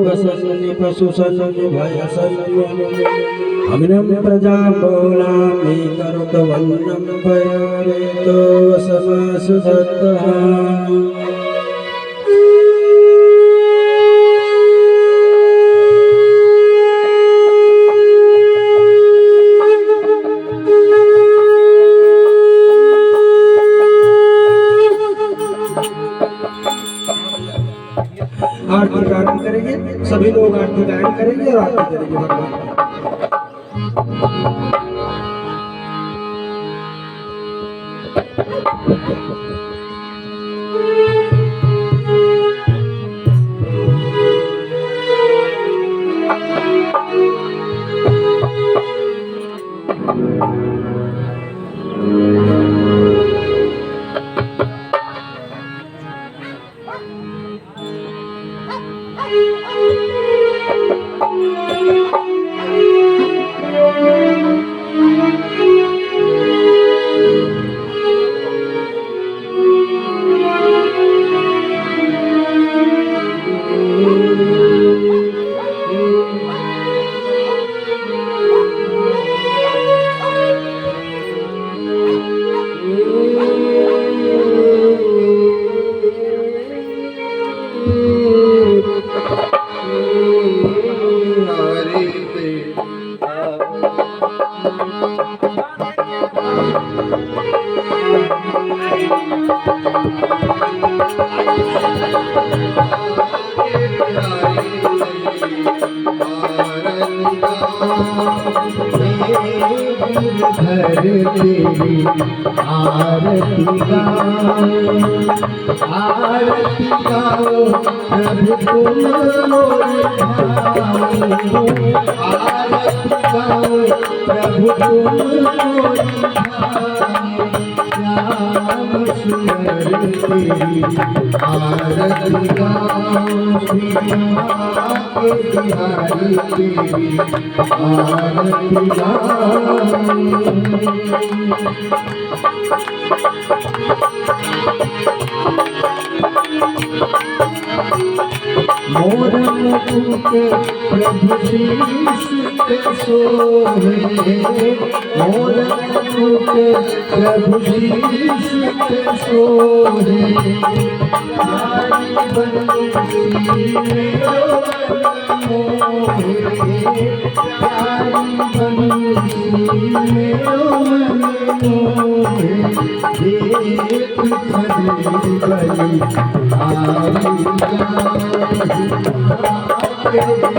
वसन्नि पशुसन्नि भयसन्नि अग्निं प्रजां बोलामि करुतवन्नं भयरेतो समसुधत्तः आरती गायन करेंगे, सभी लोग आरती गायन करेंगे और आरती करेंगे भगवान तेरी आरती गाओ प्रभु तुम मोरे भाऊ आरती गाओ प्रभु तुम मोरे भाऊ श्याम सुंदर तेरी आरती गाओ श्री बिहारी तेरी आरती गाओ मोर मुकुट प्रभु शीश पे सोहे मोर मुकुट प्रभु शीश पे सोहे प्यारी बंसी मेरो मोहे प्यारी बंसी मेरो मोहे देख खड़ी बड़ी आरी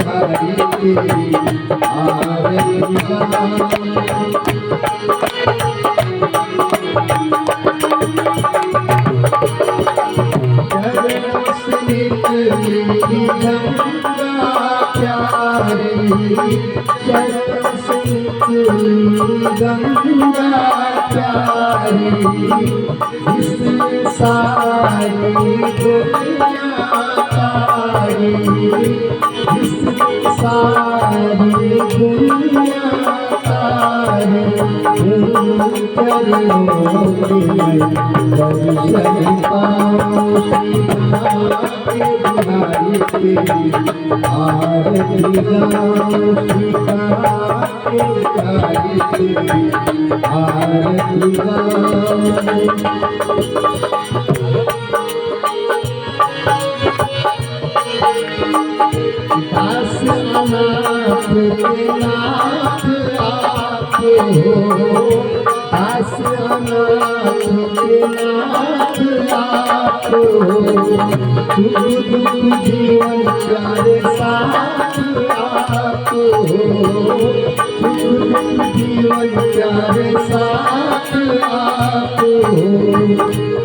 हरि तेरी आरती चरणों से निकली गंगा प्यारी चरणों से निकली गंगा प्यारी जिसमें सारी दुनिया तारी जिसमें सारी दुनिया तारी चरणों में दर्शन पाओ श्री बिहारी तेरी आरती गाओ श्री बिहारी तेरी आरती गाओ दास अनाथ के नाथ आप हो दास अनाथ के नाथ आप हो सुख दुख जीवन प्यारे साथ आप हो सुख दुख जीवन प्यारे साथ आप हो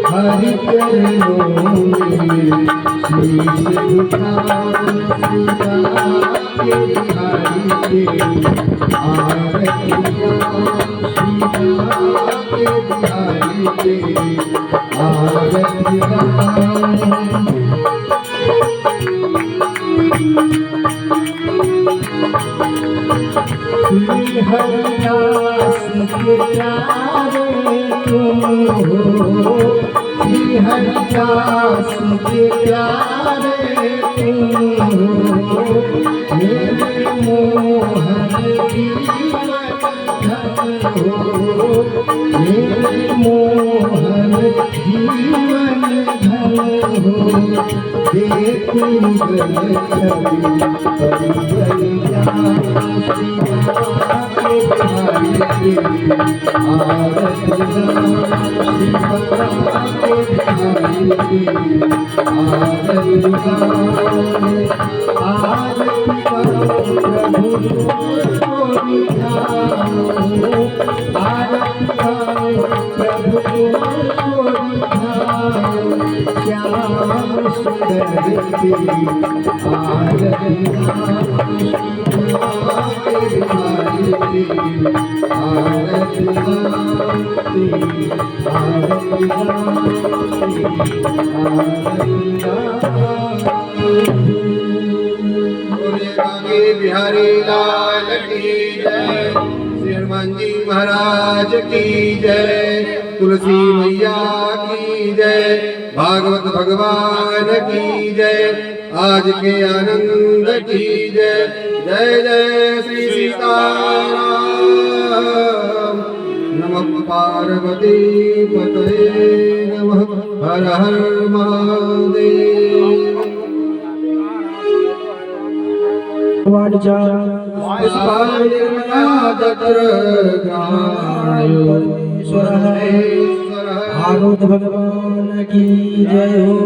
हरि चरणों में शीश झुकाओ बिहारी तेरी आरती गाओ बिहारी तेरी आरती गाओ श्री हरिदास के प्यारे तुम हो श्री हरिदास के प्यारे तुम हो बिहारी लाल की जय, श्री हनुमान जी महाराज की जय, तुलसी मैया की जय, भागवत भगवान की जय, आज के आनंद की जय। जय जय श्री सीताराम। नमः पार्वती पतये नमः। हर हर महादेव। भागवत भगवान की जय हो।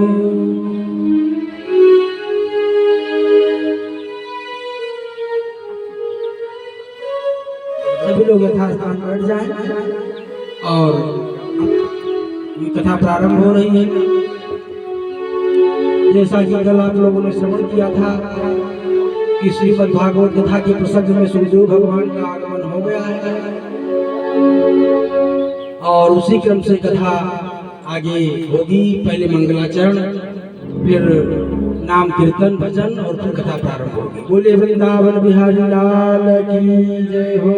सभी लोग यथास्थान बैठ जाएं और ये कथा प्रारंभ हो रही है। जैसा कि कल आप लोगों ने श्रवण किया था कि श्रीमद् भागवत कथा के प्रसंग में सुखदेव भगवान का आगमन हो गया है और उसी क्रम से कथा आगे होगी। पहले मंगलाचरण, फिर नाम कीर्तन भजन और फिर कथा प्रारंभ होगी। बोले वृंदावन बिहारी लाल की जय हो।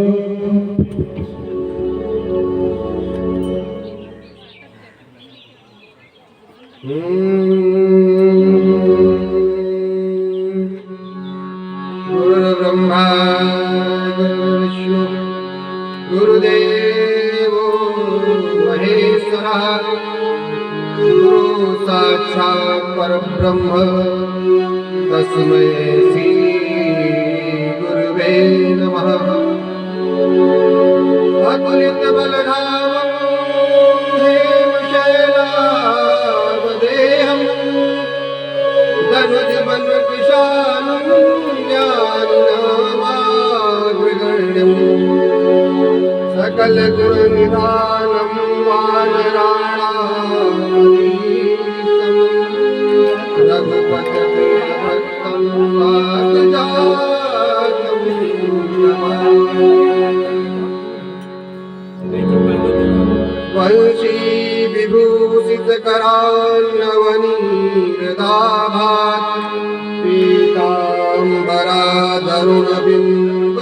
ब्रह्मा गुरुर्विष्णु गुरुदेवो महेश्वरा, गुरु साक्षात् परब्रह्म तस्मै श्री गुरुवे नमः। अतुलित बलधामं हेमशैलावदेहं, धनुज बल किशानं सकल गुण निधानम वानराणामधीशं, रघुपति प्रिय भक्तं वातजातं वंशी विभूषित करान्नवनीरदाभात्, पीताम्बराधरुण बिम्ब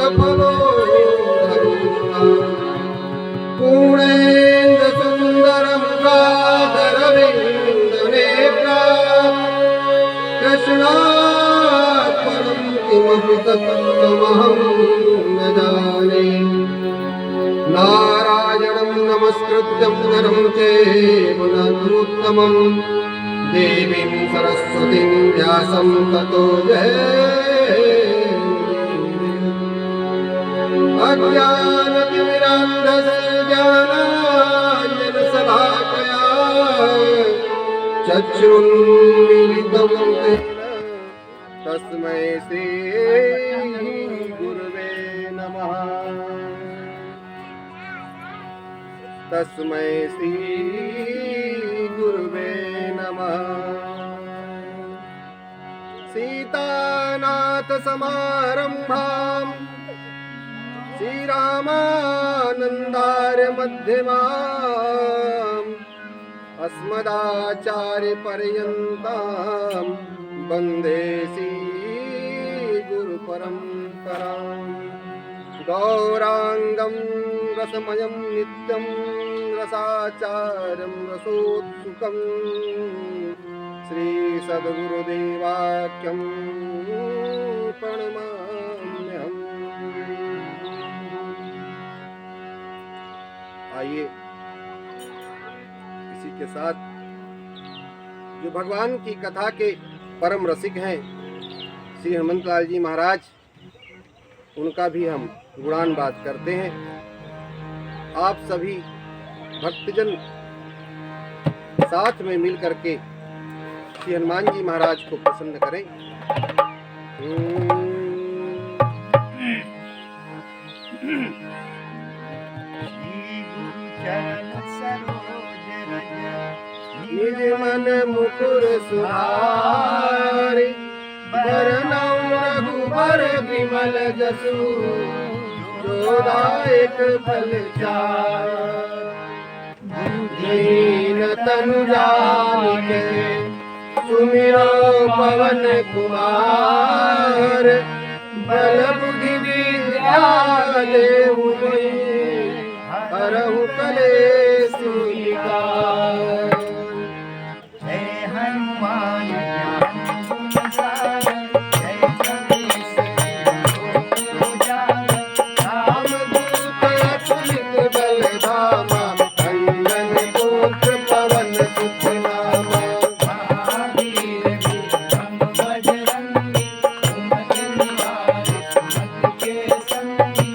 पूर्णेन्द्र सुंदर मुखाधर बिंद नेत्रा, कृष्णात् परं किमपि तत्त्वमहं न जाने। नारायणं नमस्कृत्यं नरं चैव नरोत्तमं, देवीं सरस्वतीं व्यासं ततो अज्ञानतिमिरान्धस्य ज्ञानाञ्जनशलाकया चक्षुरुन्मीलितं तेन तस्मै श्री गुरुवे नमः। तस्मै श्री गुरुवे नमः। सीतानाथ समारंभां श्रीरामानन्दार्य मध्यमाम्, अस्मदाचार्य पर्यन्तां वन्दे श्रीगुरुपरम्पराम्। गौराङ्गं रसमयं नित्यं रसाचार्यं रसोत्सुकं, श्रीसद्गुरुदेवाख्यं प्रणमाम्यहम्। आइए इसी के साथ जो भगवान की कथा के परम रसिक हैं श्री हनुमंत लाल जी महाराज, उनका भी हम गुणानुवाद करते हैं। आप सभी भक्तजन साथ में मिल करके श्री हनुमान जी महाराज को प्रसन्न करें। निज मन मुकुर सुधारि, बरनउँ रघुबर विमल जसु, जो दायक फल चारि। दीन तनु जानिके सुमिरो पवन कुमार, बल बुद्धि विद्या देहु हरहु कलेश विकार। जय हनुमान ज्ञान गुण सागर, जय कपीस तिहुँ उजागर। रामदूत अतुलित बल धामा, अंजन पुत्र पवन सुत नामा। महावीर विक्रम बजरंगी, सुमति निवार सुमति के संगी।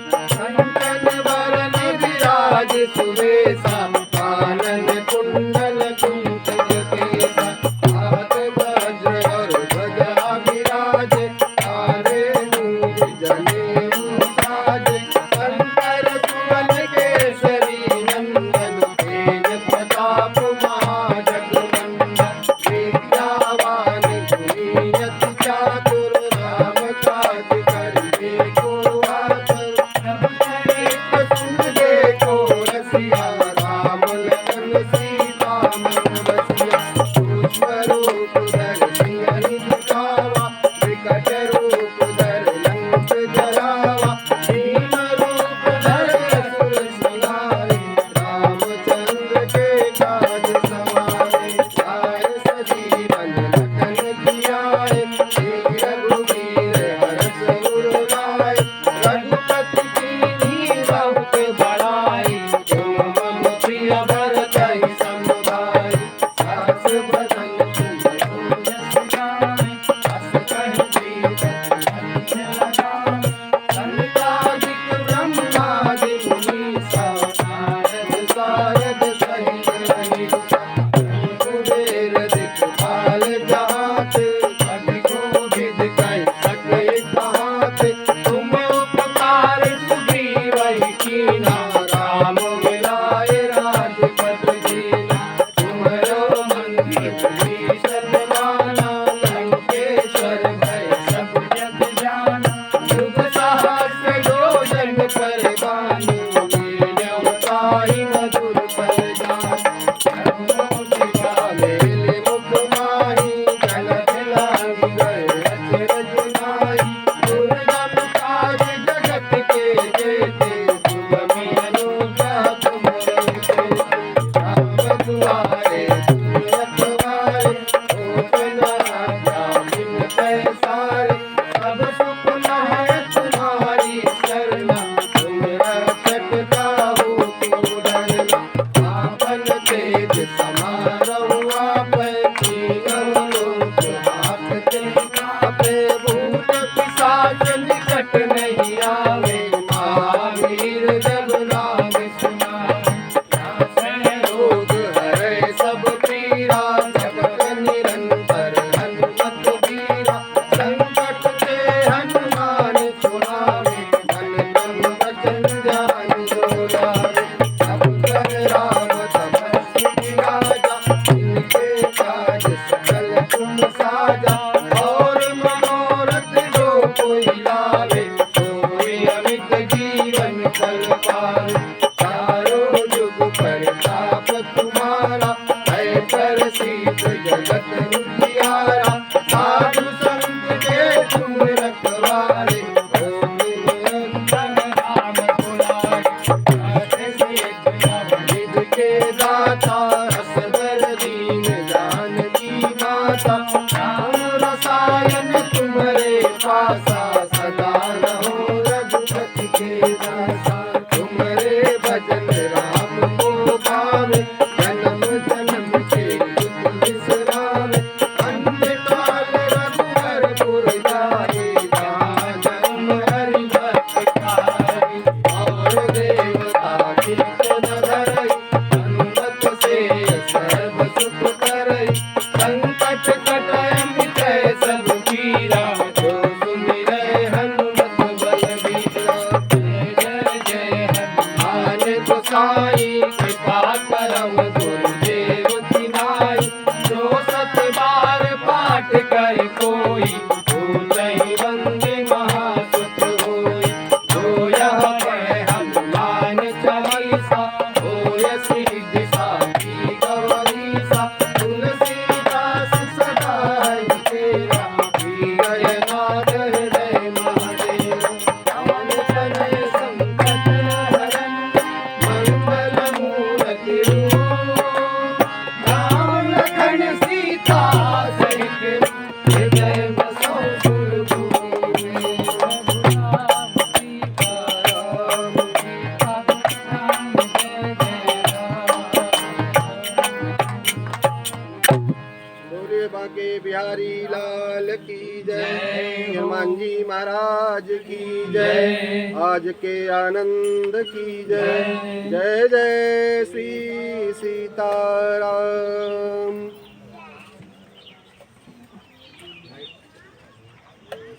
हनुमान जी महाराज की जय। आज के आनंद की जय। जय जय श्री सीताराम।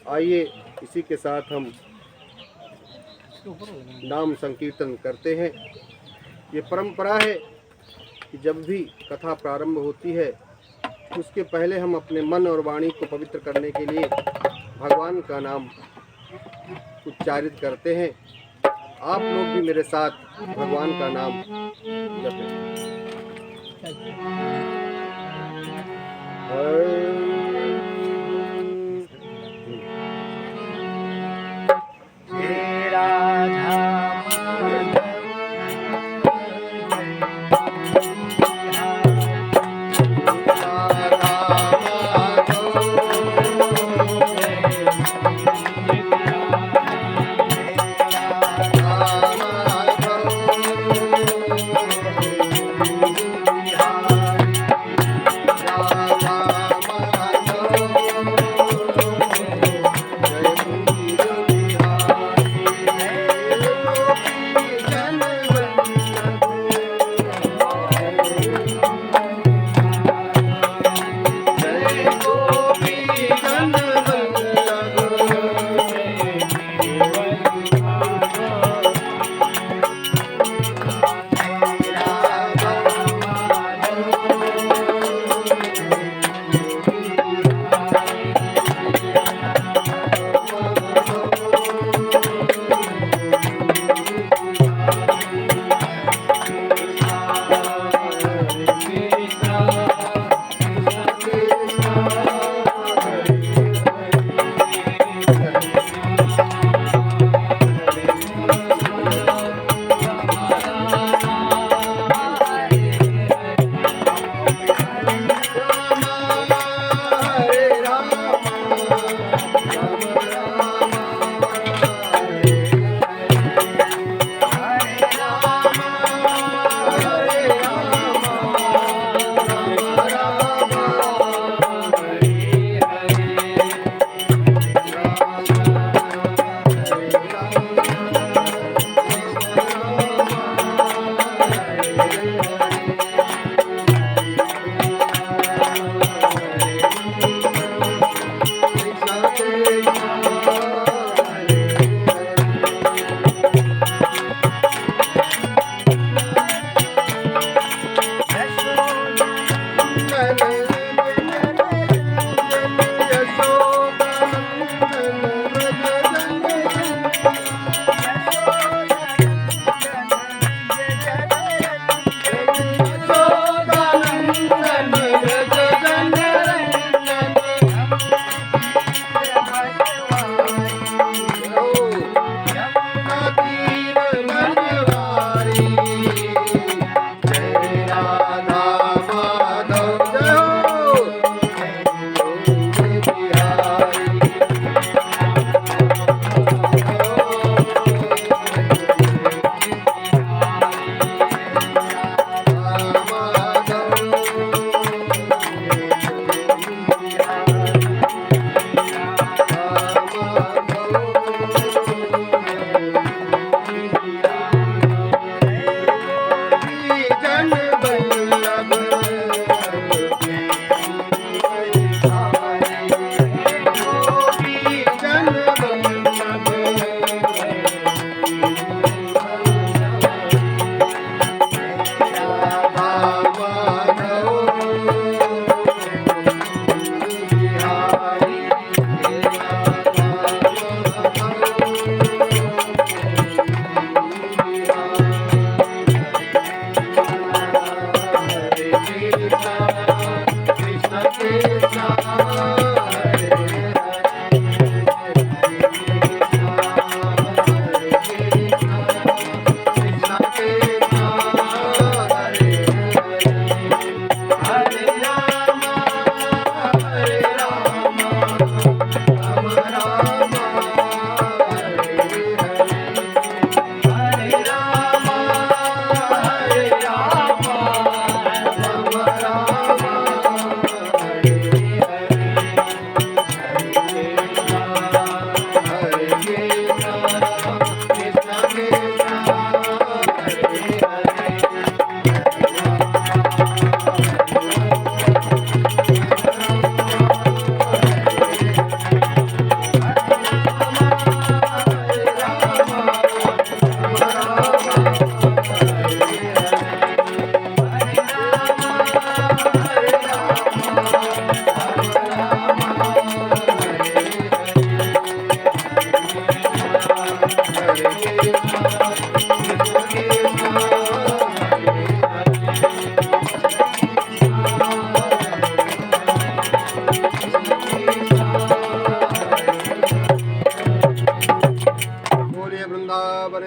आइए इसी के साथ हम नाम संकीर्तन करते हैं। ये परंपरा है कि जब भी कथा प्रारंभ होती है उसके पहले हम अपने मन और वाणी को पवित्र करने के लिए भगवान का नाम उच्चारित करते हैं। आप लोग भी मेरे साथ भगवान का नाम जपें। हे राधा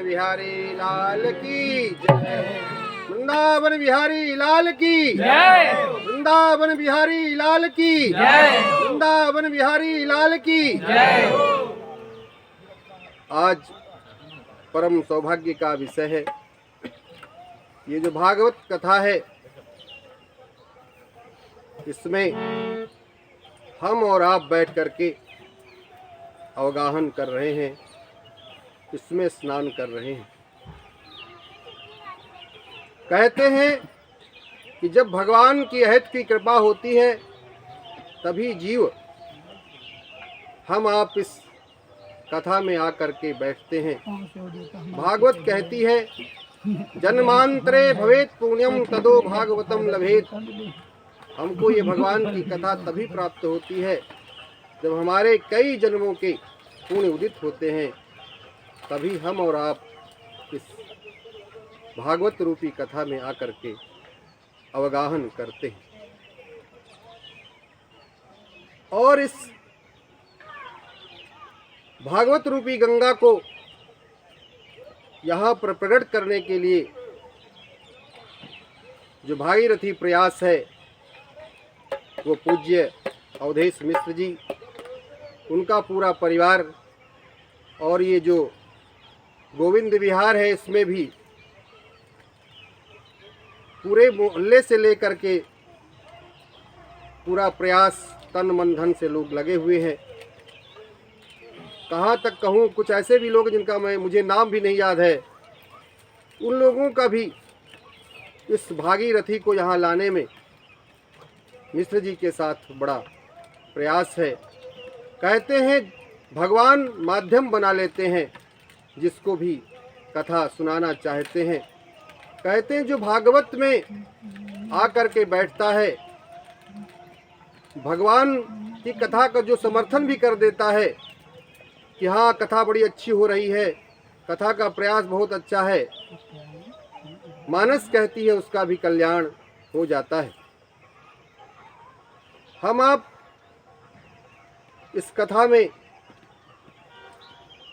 बिहारी लाल की जय। वृंदावन बिहारी लाल की जय। वृंदावन बिहारी लाल की जय। वृंदावन बिहारी लाल की जय। आज परम सौभाग्य का विषय है। ये जो भागवत कथा है, इसमें हम और आप बैठ करके अवगाहन कर रहे हैं, इसमें स्नान कर रहे हैं। कहते हैं कि जब भगवान की अहद की कृपा होती है तभी जीव हम आप इस कथा में आकर के बैठते हैं। भागवत कहती है जन्मांतरे भवेत पुण्यम तदो भागवतम लभेत। हमको ये भगवान की कथा तभी प्राप्त होती है जब हमारे कई जन्मों के पुण्य उदित होते हैं, तभी हम और आप इस भागवत रूपी कथा में आकर के अवगाहन करते हैं। और इस भागवत रूपी गंगा को यहाँ पर प्रकट करने के लिए जो भागीरथी प्रयास है, वो पूज्य अवधेश मिश्र जी, उनका पूरा परिवार, और ये जो गोविंद विहार है, इसमें भी पूरे मोहल्ले से लेकर के पूरा प्रयास तन मन धन से लोग लगे हुए हैं। कहाँ तक कहूँ, कुछ ऐसे भी लोग जिनका मुझे नाम भी नहीं याद है, उन लोगों का भी इस भागीरथी को यहाँ लाने में मिश्र जी के साथ बड़ा प्रयास है। कहते हैं भगवान माध्यम बना लेते हैं जिसको भी कथा सुनाना चाहते हैं। कहते हैं जो भागवत में आकर के बैठता है, भगवान की कथा का जो समर्थन भी कर देता है कि हाँ कथा बड़ी अच्छी हो रही है, कथा का प्रयास बहुत अच्छा है, मानस कहती है उसका भी कल्याण हो जाता है। हम आप इस कथा में,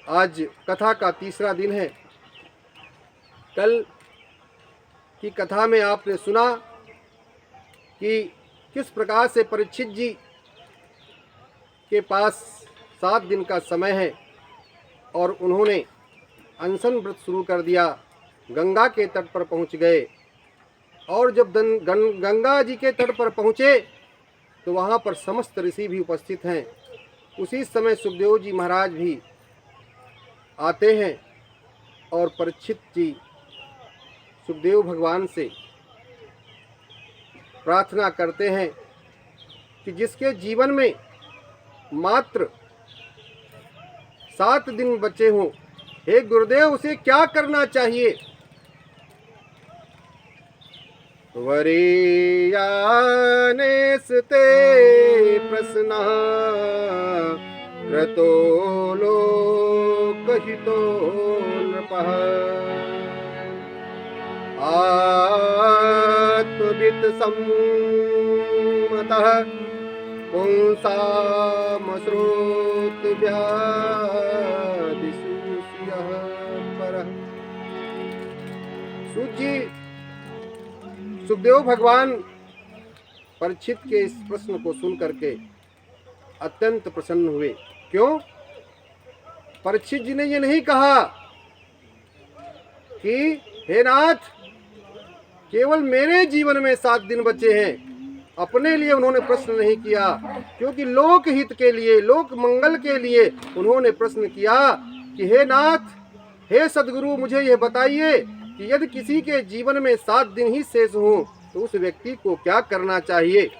आज कथा का तीसरा दिन है। कल की कथा में आपने सुना कि किस प्रकार से परीक्षित जी के पास 7 दिन का समय है और उन्होंने अनशन व्रत शुरू कर दिया। गंगा के तट पर पहुंच गए और जब गंगा जी के तट पर पहुंचे तो वहां पर समस्त ऋषि भी उपस्थित हैं। उसी समय सुखदेव जी महाराज भी आते हैं और परीक्षित जी सुखदेव भगवान से प्रार्थना करते हैं कि जिसके जीवन में मात्र 7 दिन बचे हों, हे गुरुदेव उसे क्या करना चाहिए। वरीयानेस्ते प्रश्ना क्रतो लोकहितो नृपः आत्मवित् सम्मतः पुंसामश्रुतव्यादिसूयः परः। सूची सुखदेव भगवान परीक्षित के इस प्रश्न को सुन करके अत्यंत प्रसन्न हुए। क्यों? परीक्षित जी ने ये नहीं कहा कि हे नाथ केवल मेरे जीवन में 7 दिन बचे हैं, अपने लिए उन्होंने प्रश्न नहीं किया, क्योंकि लोक हित के लिए, लोक मंगल के लिए उन्होंने प्रश्न किया कि हे नाथ, हे सदगुरु, मुझे यह बताइए कि यदि किसी के जीवन में 7 दिन ही शेष हों तो उस व्यक्ति को क्या करना चाहिए।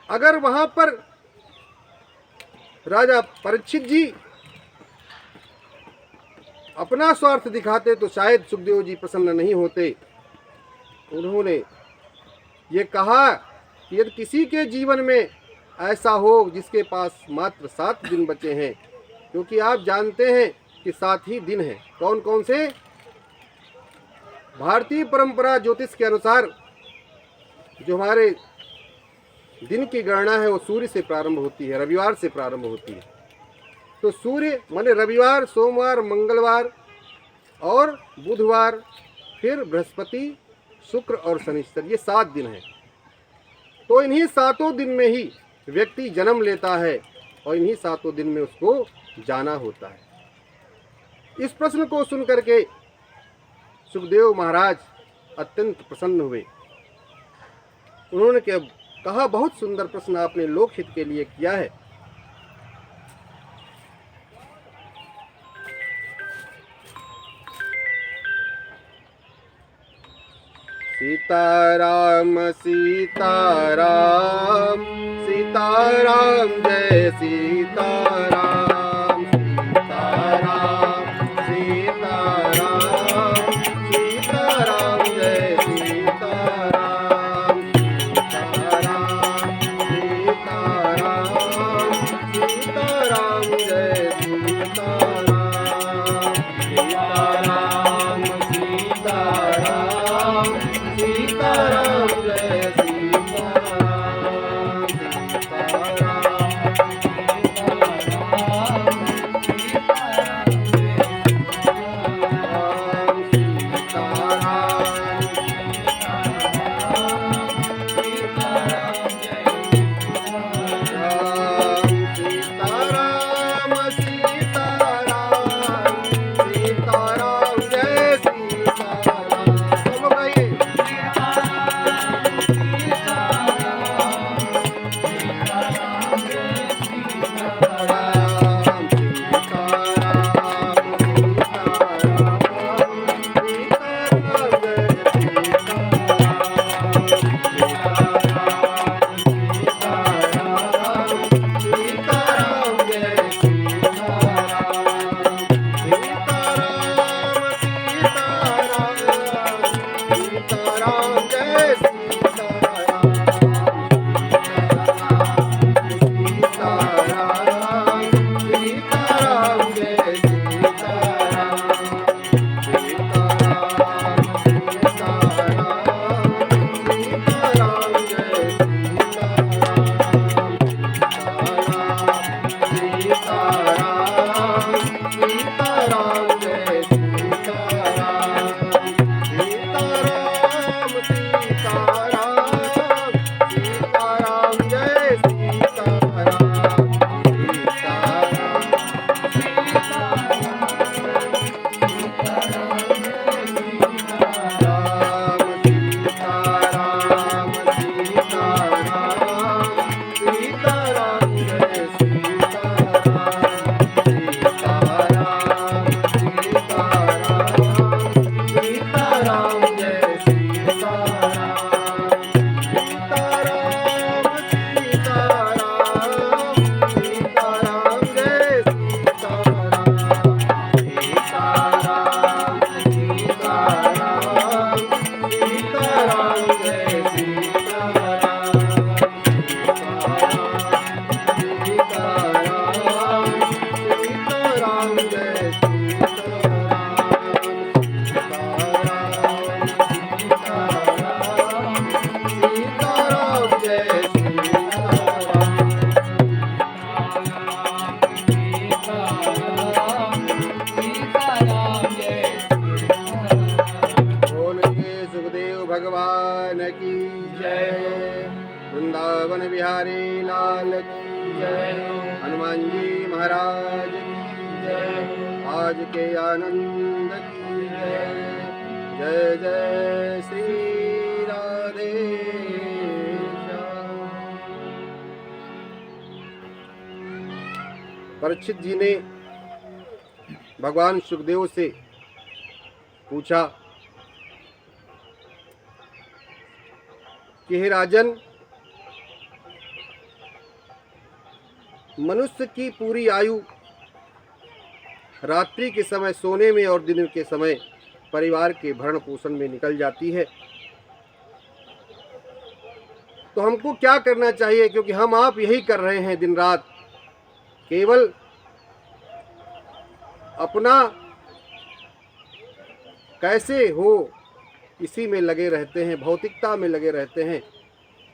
अगर वहां पर राजा परीक्षित जी अपना स्वार्थ दिखाते तो शायद सुखदेव जी प्रसन्न नहीं होते। उन्होंने ये कहा कि यदि किसी के जीवन में ऐसा हो जिसके पास मात्र 7 दिन बचे हैं, क्योंकि आप जानते हैं कि 7 ही दिन हैं। कौन कौन से? भारतीय परंपरा ज्योतिष के अनुसार जो हमारे दिन की गणना है वो सूर्य से प्रारंभ होती है, रविवार से प्रारंभ होती है। तो सूर्य माने रविवार, सोमवार, मंगलवार और बुधवार, फिर बृहस्पति, शुक्र और शनिश्चर, ये 7 दिन हैं। तो इन्हीं 7 दिन में ही व्यक्ति जन्म लेता है और इन्हीं 7 दिन में उसको जाना होता है। इस प्रश्न को सुनकर के सुखदेव महाराज अत्यंत प्रसन्न हुए। उन्होंने कहा, बहुत सुंदर प्रश्न आपने लोकहित के लिए किया है। सीताराम सीताराम सीताराम जय सीताराम, सीताराम सीताराम सीताराम जय सीताराम, सीताराम सीताराम सीताराम जय सीताराम, सीताराम सीताराम सीताराम जय सीताराम, सीताराम सीताराम सीताराम जय सीताराम। चलो भाई, भगवान की जय। वृंदावन बिहारी लाल की जय। हनुमान जी महाराज की जय। आज के आनंद की जय। जय जय श्री राधे श्याम। परीक्षित जी ने भगवान सुखदेव से पूछा कि हे राजन, मनुष्य की पूरी आयु रात्रि के समय सोने में और दिन के समय परिवार के भरण पोषण में निकल जाती है, तो हमको क्या करना चाहिए? क्योंकि हम आप यही कर रहे हैं दिन रात, केवल अपना कैसे हो इसी में लगे रहते हैं, भौतिकता में लगे रहते हैं।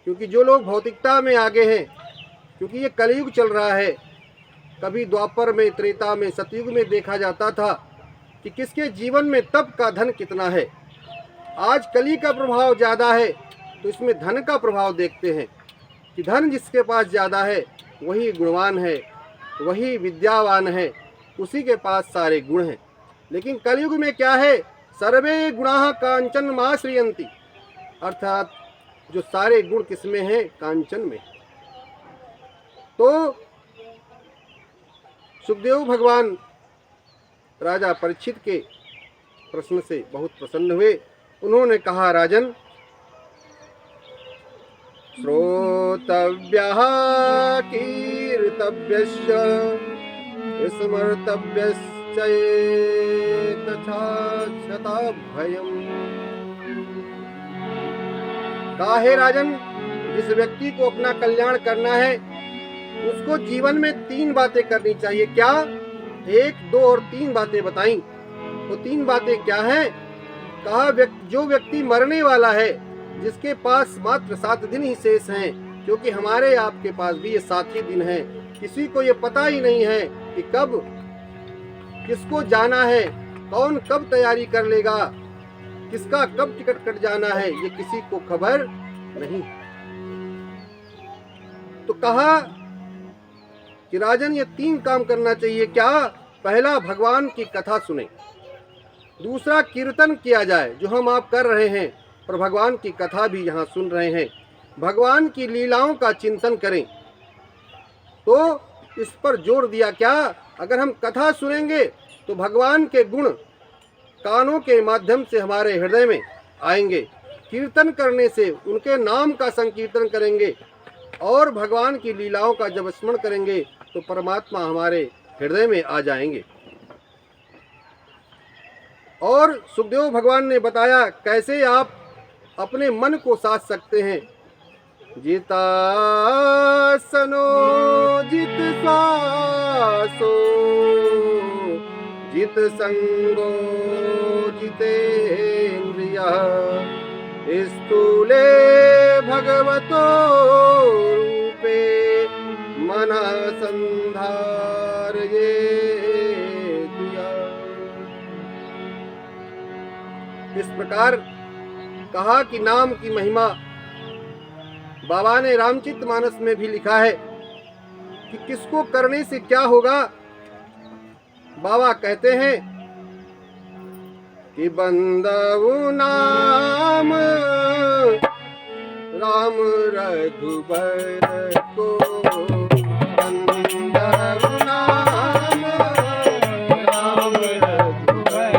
क्योंकि जो लोग भौतिकता में आगे हैं, क्योंकि ये कलयुग चल रहा है, कभी द्वापर में, त्रेता में, सतयुग में देखा जाता था कि किसके जीवन में तप का धन कितना है। आज कली का प्रभाव ज़्यादा है तो इसमें धन का प्रभाव देखते हैं कि धन जिसके पास ज़्यादा है वही गुणवान है, वही विद्यावान है, उसी के पास सारे गुण हैं। लेकिन कलयुग में क्या है, सर्वे गुणाः कांचन माश्रियन्ति, अर्थात जो सारे गुण किसमें हैं, कांचन में। तो सुखदेव भगवान राजा परीक्षित के प्रश्न से बहुत प्रसन्न हुए। उन्होंने कहा, राजन, श्रोतव्यः कीर्तव्यश्च स्मर्तव्यश्चैतथा भयम्। कहा, हे राजन, जिस व्यक्ति को अपना कल्याण करना है उसको जीवन में 3 बातें करनी चाहिए। क्या? 1, 2 और 3 बातें बताई। तो 3 बातें क्या हैं? कहा, जो व्यक्ति मरने वाला है, जिसके पास मात्र 7 दिन ही शेष हैं, क्योंकि हमारे आपके पास भी ये 7 ही दिन हैं। किसी को ये पता ही नहीं है कि कब किसको जाना है, कौन कब तैयारी कर लेगा, किसका कब टिकट कट जाना है, ये किसी को खबर नहीं। तो कहा कि राजन, ये 3 काम करना चाहिए। क्या? पहला, भगवान की कथा सुने। दूसरा, कीर्तन किया जाए, जो हम आप कर रहे हैं, पर भगवान की कथा भी यहाँ सुन रहे हैं। भगवान की लीलाओं का चिंतन करें। तो इस पर जोर दिया। क्या? अगर हम कथा सुनेंगे तो भगवान के गुण कानों के माध्यम से हमारे हृदय में आएंगे। कीर्तन करने से उनके नाम का संकीर्तन करेंगे और भगवान की लीलाओं का जब स्मरण करेंगे तो परमात्मा हमारे हृदय में आ जाएंगे। और सुखदेव भगवान ने बताया कैसे आप अपने मन को साध सकते हैं। जितासनो जित श्वासो जित संगो जितेन्द्रियः स्थूले भगवतो रूपे मनः संधारयेत्। इस प्रकार कहा कि नाम की महिमा बाबा ने रामचरितमानस में भी लिखा है कि किसको करने से क्या होगा। बाबा कहते हैं कि बंदऊ नाम राम रघुबर को, बंदऊ नाम राम रघुबर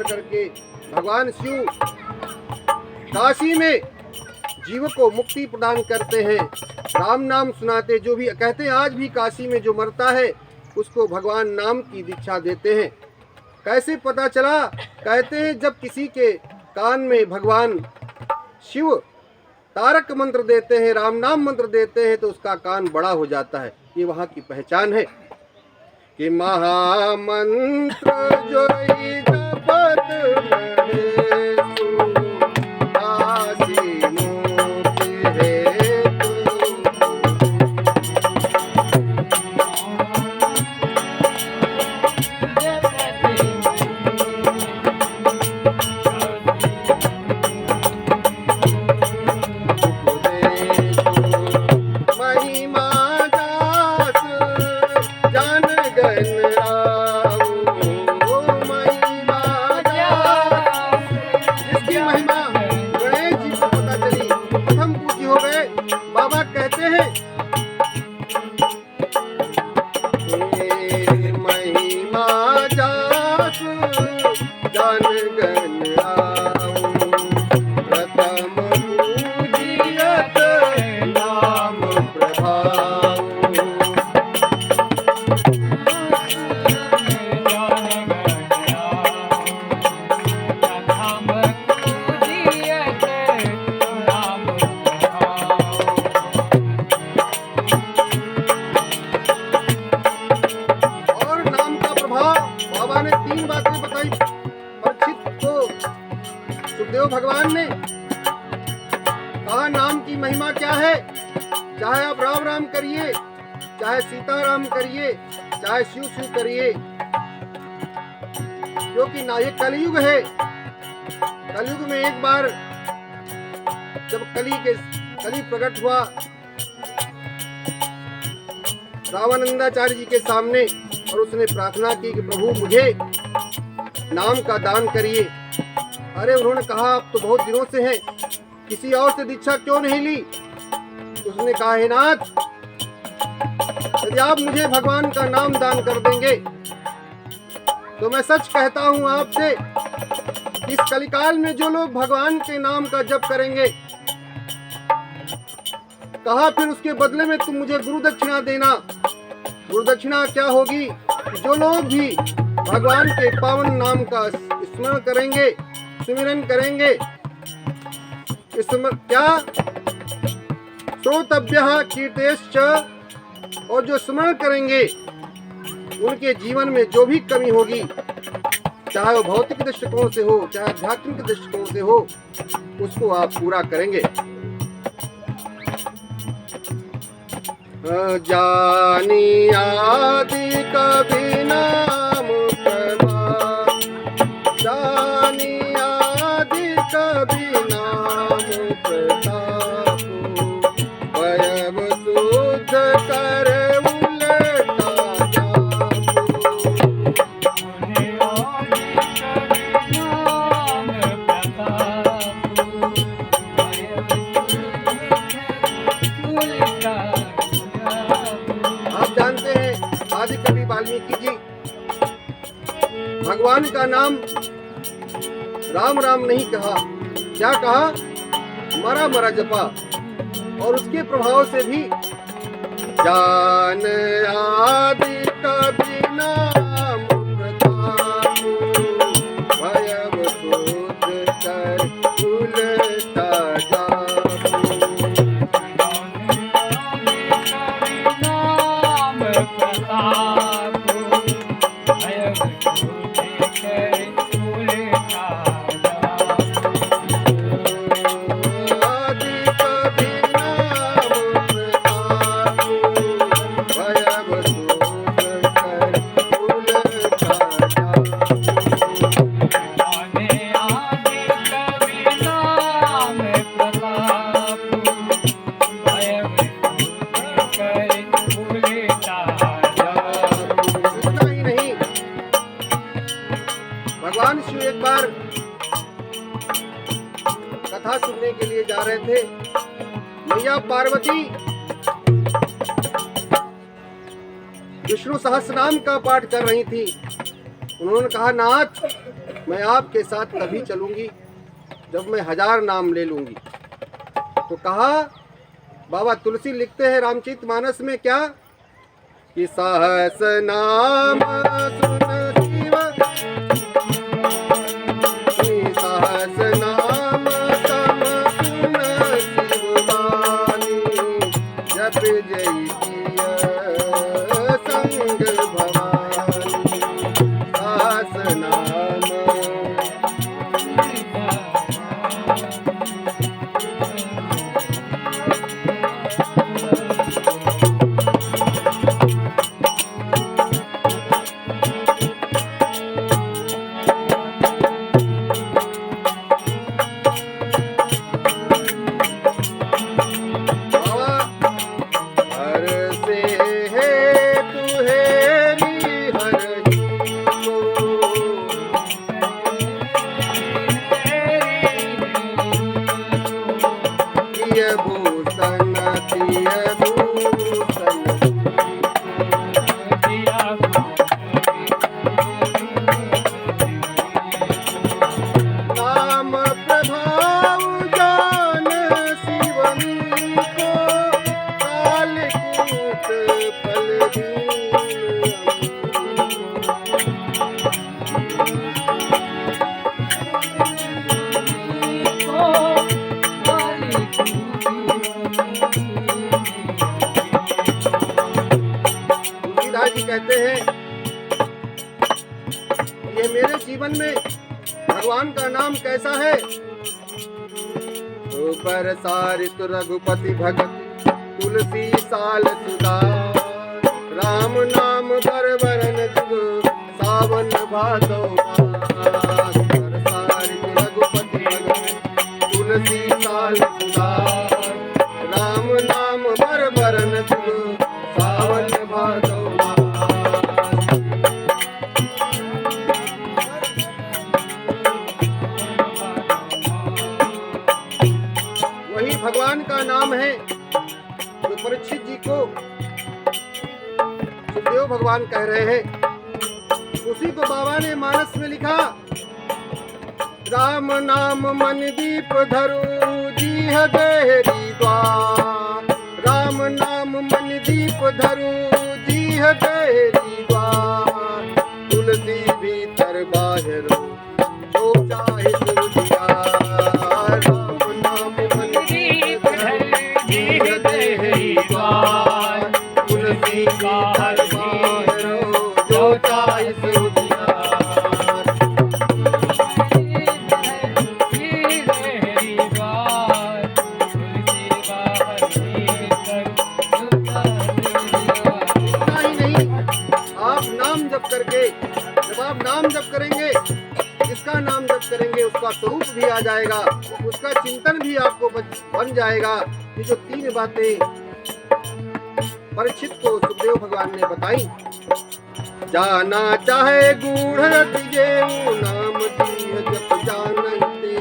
करके भगवान शिव काशी में जीव को मुक्ति प्रदान करते हैं। राम नाम सुनाते, जो भी कहते हैं आज भी काशी में जो मरता है उसको भगवान नाम की दीक्षा देते हैं। कैसे पता चला? कहते हैं जब किसी के कान में भगवान शिव तारक मंत्र देते हैं, राम नाम मंत्र देते हैं, तो उसका कान बड़ा हो जाता है। ये वहाँ की पहचान है कि महामंत्र जो जपत महेशु, आसीनों के हेतु। महिमा दास जान गन रावो, महिमा दास। जिसकी महिमा गणेश जी को पता चली, प्रथम पूज्य हो गए। बाबा कहते हैं महिमा दास जान गन रावो, प्रथम पूजियत नाम प्रभाव। और नाम का प्रभाव बाबा ने 3 बातें बताई परीक्षित को। सुखदेव भगवान ने कहा नाम की महिमा क्या है। चाहे आप राम राम करिए, चाहे सीताराम करिए, चाहे शिव शिव करिए, क्योंकि ना ये कलयुग है। कलयुग में एक बार जब कली प्रकट हुआ रामानंदाचार्य जी के सामने, और उसने प्रार्थना की कि प्रभु मुझे नाम का दान करिए। अरे उन्होंने कहा आप तो बहुत दिनों से हैं, किसी और से दीक्षा क्यों नहीं ली? उसने कहा हे नाथ, यदि आप मुझे भगवान का नाम दान कर देंगे तो मैं सच कहता हूं आपसे, इस कलिकाल में जो लोग भगवान के नाम का जप करेंगे, कहा फिर उसके बदले में तुम मुझे गुरु दक्षिणा देना। गुरु दक्षिणा क्या होगी? जो लोग भी भगवान के पावन नाम का स्मरण करेंगे, सुमिरन करेंगे, क्या श्रोतव्यः कीर्तेश्च, और जो स्मरण करेंगे उनके जीवन में जो भी कमी होगी, चाहे वो भौतिक दृष्टिकोण से हो, चाहे आध्यात्मिक दृष्टिकोण से हो, उसको आप पूरा करेंगे। जानी आदि कभी नाम प्रभाव, जानी आदि कभी नाम प्रताप, वयव शुद्ध कर उलटा जापो। आप जानते हैं आदि कवि वाल्मीकि जी भगवान का नाम राम राम नहीं कहा, क्या कहा? मरा मरा जपा। और उसके प्रभाव से भी जान आदि कभी नाम प्रताप, भयव शोध कर उलटा जापो। भगवान शिव एक बार कथा सुनने के लिए जा रहे थे। मैया पार्वती विष्णु सहस्रनाम का पाठ कर रही थी। उन्होंने कहा नाथ, मैं आपके साथ तभी चलूंगी जब मैं 1000 नाम ले लूंगी। तो कहा बाबा तुलसी लिखते हैं रामचरितमानस में क्या कि सहस नाम सुन शिव, कि सहस नाम सम सुन शिव बानी, जप जय संग भवानी, सहस नाम। हर से है तू है हर ही को, तिय भूषण तिय भूषण, नाम प्रभाव जान शिवनी को, कालकूट फल तुलसीदास जी कहते हैं, ये मेरे जीवन में भगवान का नाम कैसा है। तो पर सारित रघुपति भगत तुलसी साल सुधा, राम नाम बर बरन जुग सावन भादो मास। पर सारित रघुपति भगत तुलसी साल सुधा, राम नाम बर बरन जुग सावन भादो मास। वही भगवान का नाम है जो परीक्षित जी को सुखदेव भगवान कह रहे हैं। उसी को बाबा ने मानस में लिखा, राम नाम मन दीप धरु जीह गहरी द्वार, राम नाम मन दीप धरु जीह गहरी द्वार, तुलसी भीतर बाहर जो चाहे सुधिया, राम नाम मन दीप धरु जीह गहरी द्वार, तुलसी भीतर बाहर जो चाहे सुधिया। जब आप नाम जप करेंगे, जिसका नाम जप करेंगे उसका स्वरूप भी आ जाएगा, उसका चिंतन भी आपको बन जाएगा। ये जो तीन बातें परीक्षित को सुखदेव भगवान ने बताई, जाना चाहे गूढ़ रति जेऊ, नाम दीह जप जानते,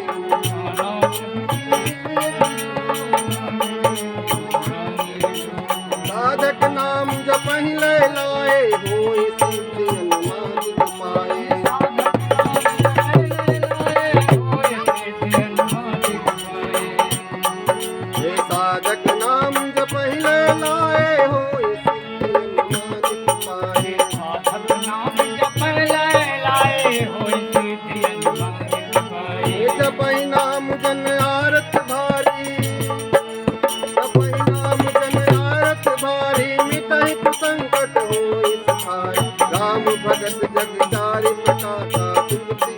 साधक नाम जप ले लाए, होई सिद्धि अनुमान पाए। हे साधक नाम जप ले लाए, होई सिद्धि अनुमान पाए। हे जपहि नाम जन आरत भारी, जपहि नाम जन आरत भारी, मिटहि कुसंकट होई सहाय, राम भगत जग चारि प्रकाशा, तुलसी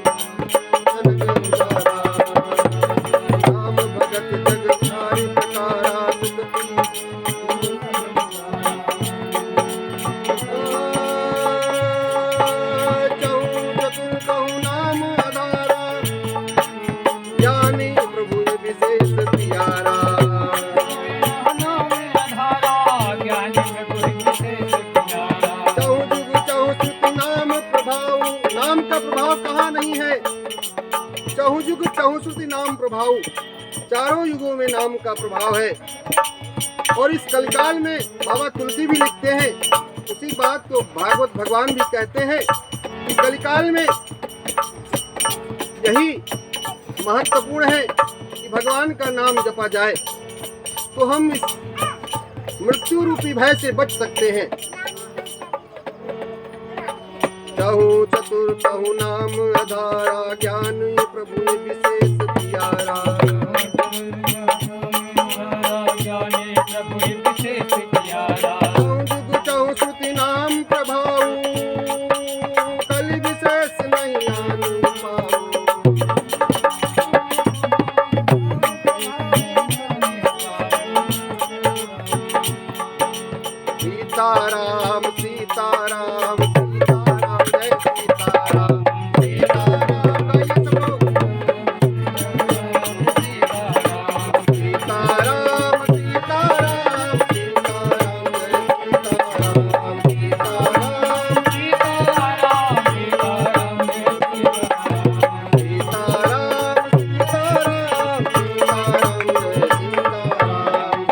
मन गंगारा, राम भगत जग चारि प्रकारा, तुलसी। चहु चतुर कहु नाम आधारा, ज्ञानी प्रभु विशेष प्यारा, चहु जुग चहु श्रुति नाम प्रभाव। नाम का प्रभाव कहाँ नहीं है। चहु जुग चहु श्रुति नाम प्रभाव, चारों युगों में नाम का प्रभाव है। और इस कलिकाल में बाबा तुलसी भी लिखते हैं, उसी बात को भागवत भगवान भी कहते हैं कि कलिकाल में यही महत्वपूर्ण है कि भगवान का नाम जपा जाए, तो हम इस मृत्यु रूपी भय से बच सकते हैं। चहु चतुर कहु नाम आधारा, ज्ञान ये प्रभु ने विशेष दियारा। चहु जुग चहु श्रुति नाम प्रभाऊ, कलि विशेष नहीं आनु पाऊ। सीताराम सीताराम सीताराम जय सीताराम, सीताराम कहि सको सीताराम, सीताराम सीताराम सीताराम जय सीताराम, सीताराम सीताराम सीताराम सीताराम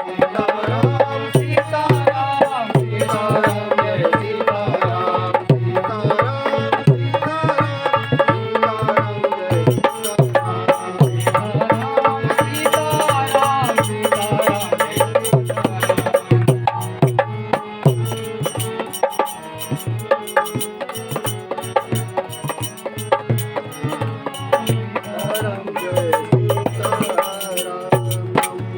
सीताराम जय सीताराम, सीताराम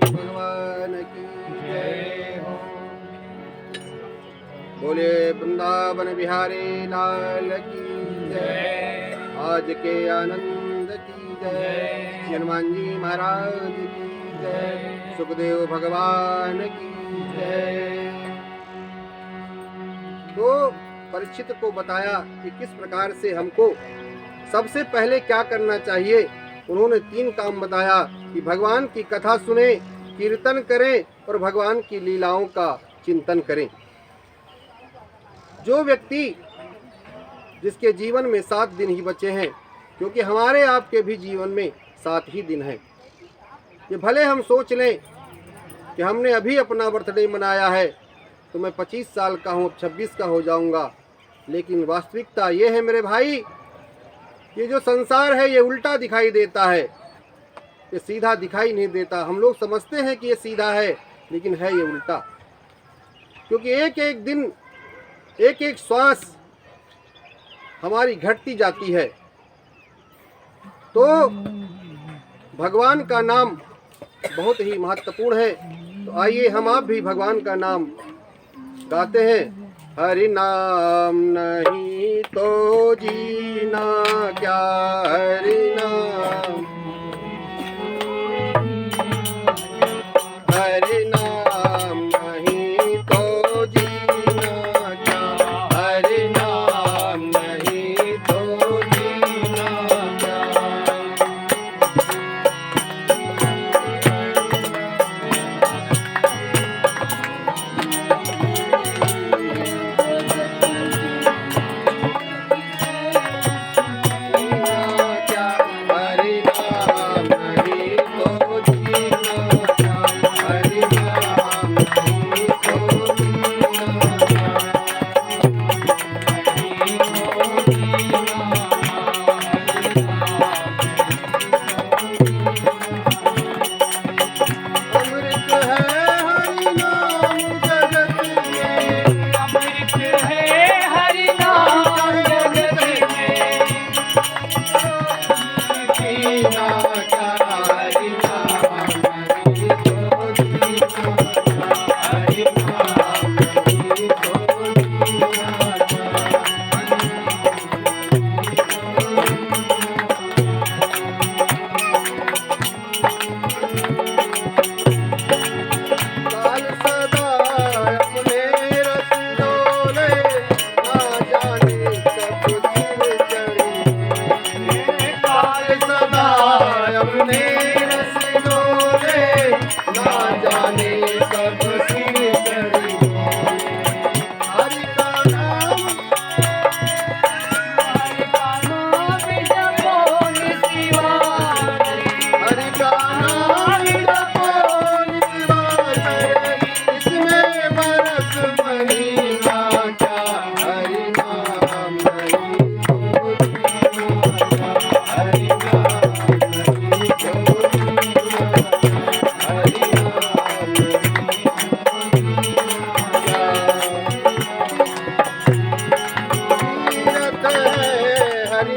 भगवान की जय हो। बोले वृंदावन बिहारी लाल की जय, आज के आनंद की जय, हनुमान जी महाराज की जय, सुखदेव भगवान की जय। तो परीक्षित को बताया कि किस प्रकार से हमको सबसे पहले क्या करना चाहिए। उन्होंने 3 काम बताया कि भगवान की कथा सुने, कीर्तन करें और भगवान की लीलाओं का चिंतन करें। जो व्यक्ति जिसके जीवन में 7 दिन ही बचे हैं, क्योंकि हमारे आपके भी जीवन में 7 ही दिन हैं। ये भले हम सोच लें कि हमने अभी अपना बर्थडे मनाया है तो मैं 25 साल का हूँ, 26 का हो जाऊंगा, लेकिन वास्तविकता ये है मेरे भाई, ये जो संसार है ये उल्टा दिखाई देता है, ये सीधा दिखाई नहीं देता। हम लोग समझते हैं कि ये सीधा है, लेकिन है ये उल्टा। क्योंकि एक एक दिन, एक एक श्वास हमारी घटती जाती है। तो भगवान का नाम बहुत ही महत्वपूर्ण है। तो आइए हम आप भी भगवान का नाम गाते हैं। हरि नाम नहीं तो जीना क्या, हरि नाम, हरि नाम नहीं तो जीना क्या, हरि नाम नहीं तो जीना क्या। क्या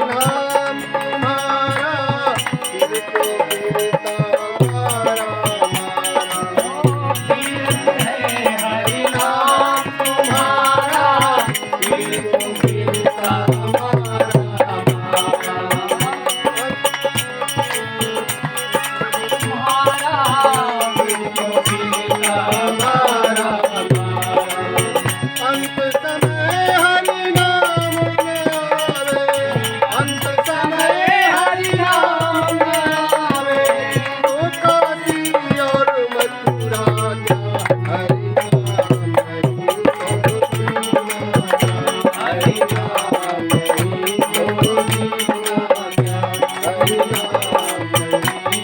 नाम तुम्हारा फिर तो गिरता मारा तीर्थ है हरि नाम तुम्हारा फिर तो गिरता अंत समय हरि नाम में आवे अंत समय हरि नाम में आवे तो काशी और मथुरा क्या हरि नाम नहीं तो जीना हरि नाम नहीं तो जीना क्या हरि नाम नहीं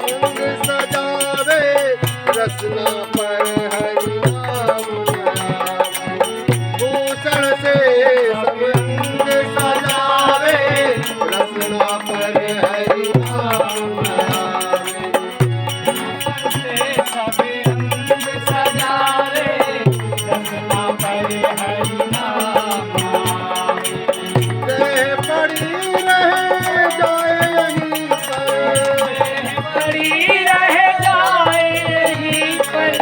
तो सजावे रसना पर हरि नाम भूषण से सब अंग सजावे रसना पर हरि नाम देह पड़ी रहे जाए यहीं पर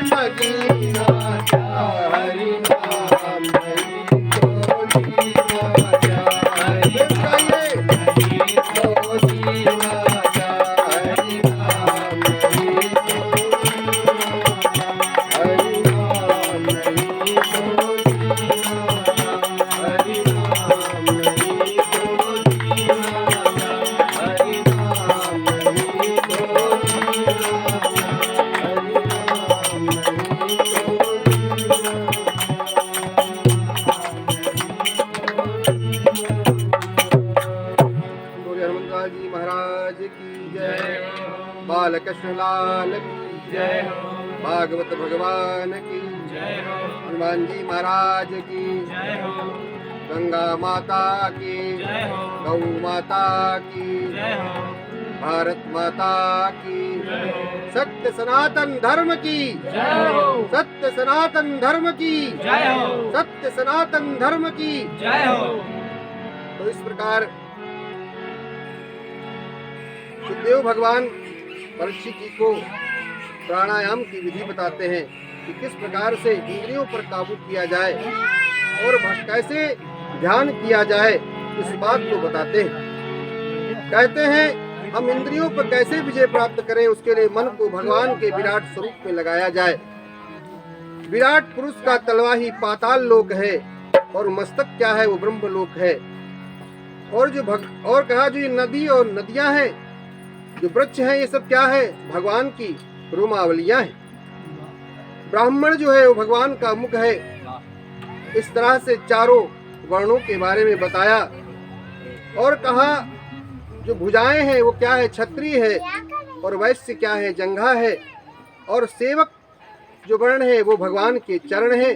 नगीना क्या हरि नाम नहीं तो जीना क्या हरि नहीं तो जीना क्या हरि नाम नहीं तो हरि नाम नहीं तो जीना हरि नाम नहीं तो जीना हरि नाम नहीं तो जीना हरि नाम नहीं बोले हनुमान जी महाराज की जय बालकृष्ण लाल की जय भागवत भगवान की जय हनुमान जी महाराज की जय गंगा माता की जय गौ माता की जय भारत माता की जय सत्य सनातन धर्म की जय सत्य सनातन धर्म की जय सत्य सनातन धर्म की जय तो इस प्रकार सुखदेव भगवान परीक्षित जी को प्राणायाम की विधि बताते हैं कि किस प्रकार से इंद्रियों पर काबू किया जाए और कैसे ध्यान किया जाए, इस बात को बताते हैं। कहते हैं हम इंद्रियों पर कैसे विजय प्राप्त करें, उसके लिए मन को भगवान के विराट स्वरूप में लगाया जाए। विराट पुरुष का तलवा ही पाताल लोक है और मस्तक क्या है, वो ब्रह्म लोक है। और और कहा जो ये नदी और नदियां हैं, जो वृक्ष हैं, ये सब क्या है, भगवान की रोमावलियां हैं। ब्राह्मण जो है वो भगवान का मुख है। इस तरह से चारों वर्णों के बारे में बताया और कहा जो भुजाएं हैं वो क्या है, क्षत्रिय है, और वैश्य क्या है, जंघा है, और सेवक जो वर्ण है वो भगवान के चरण है।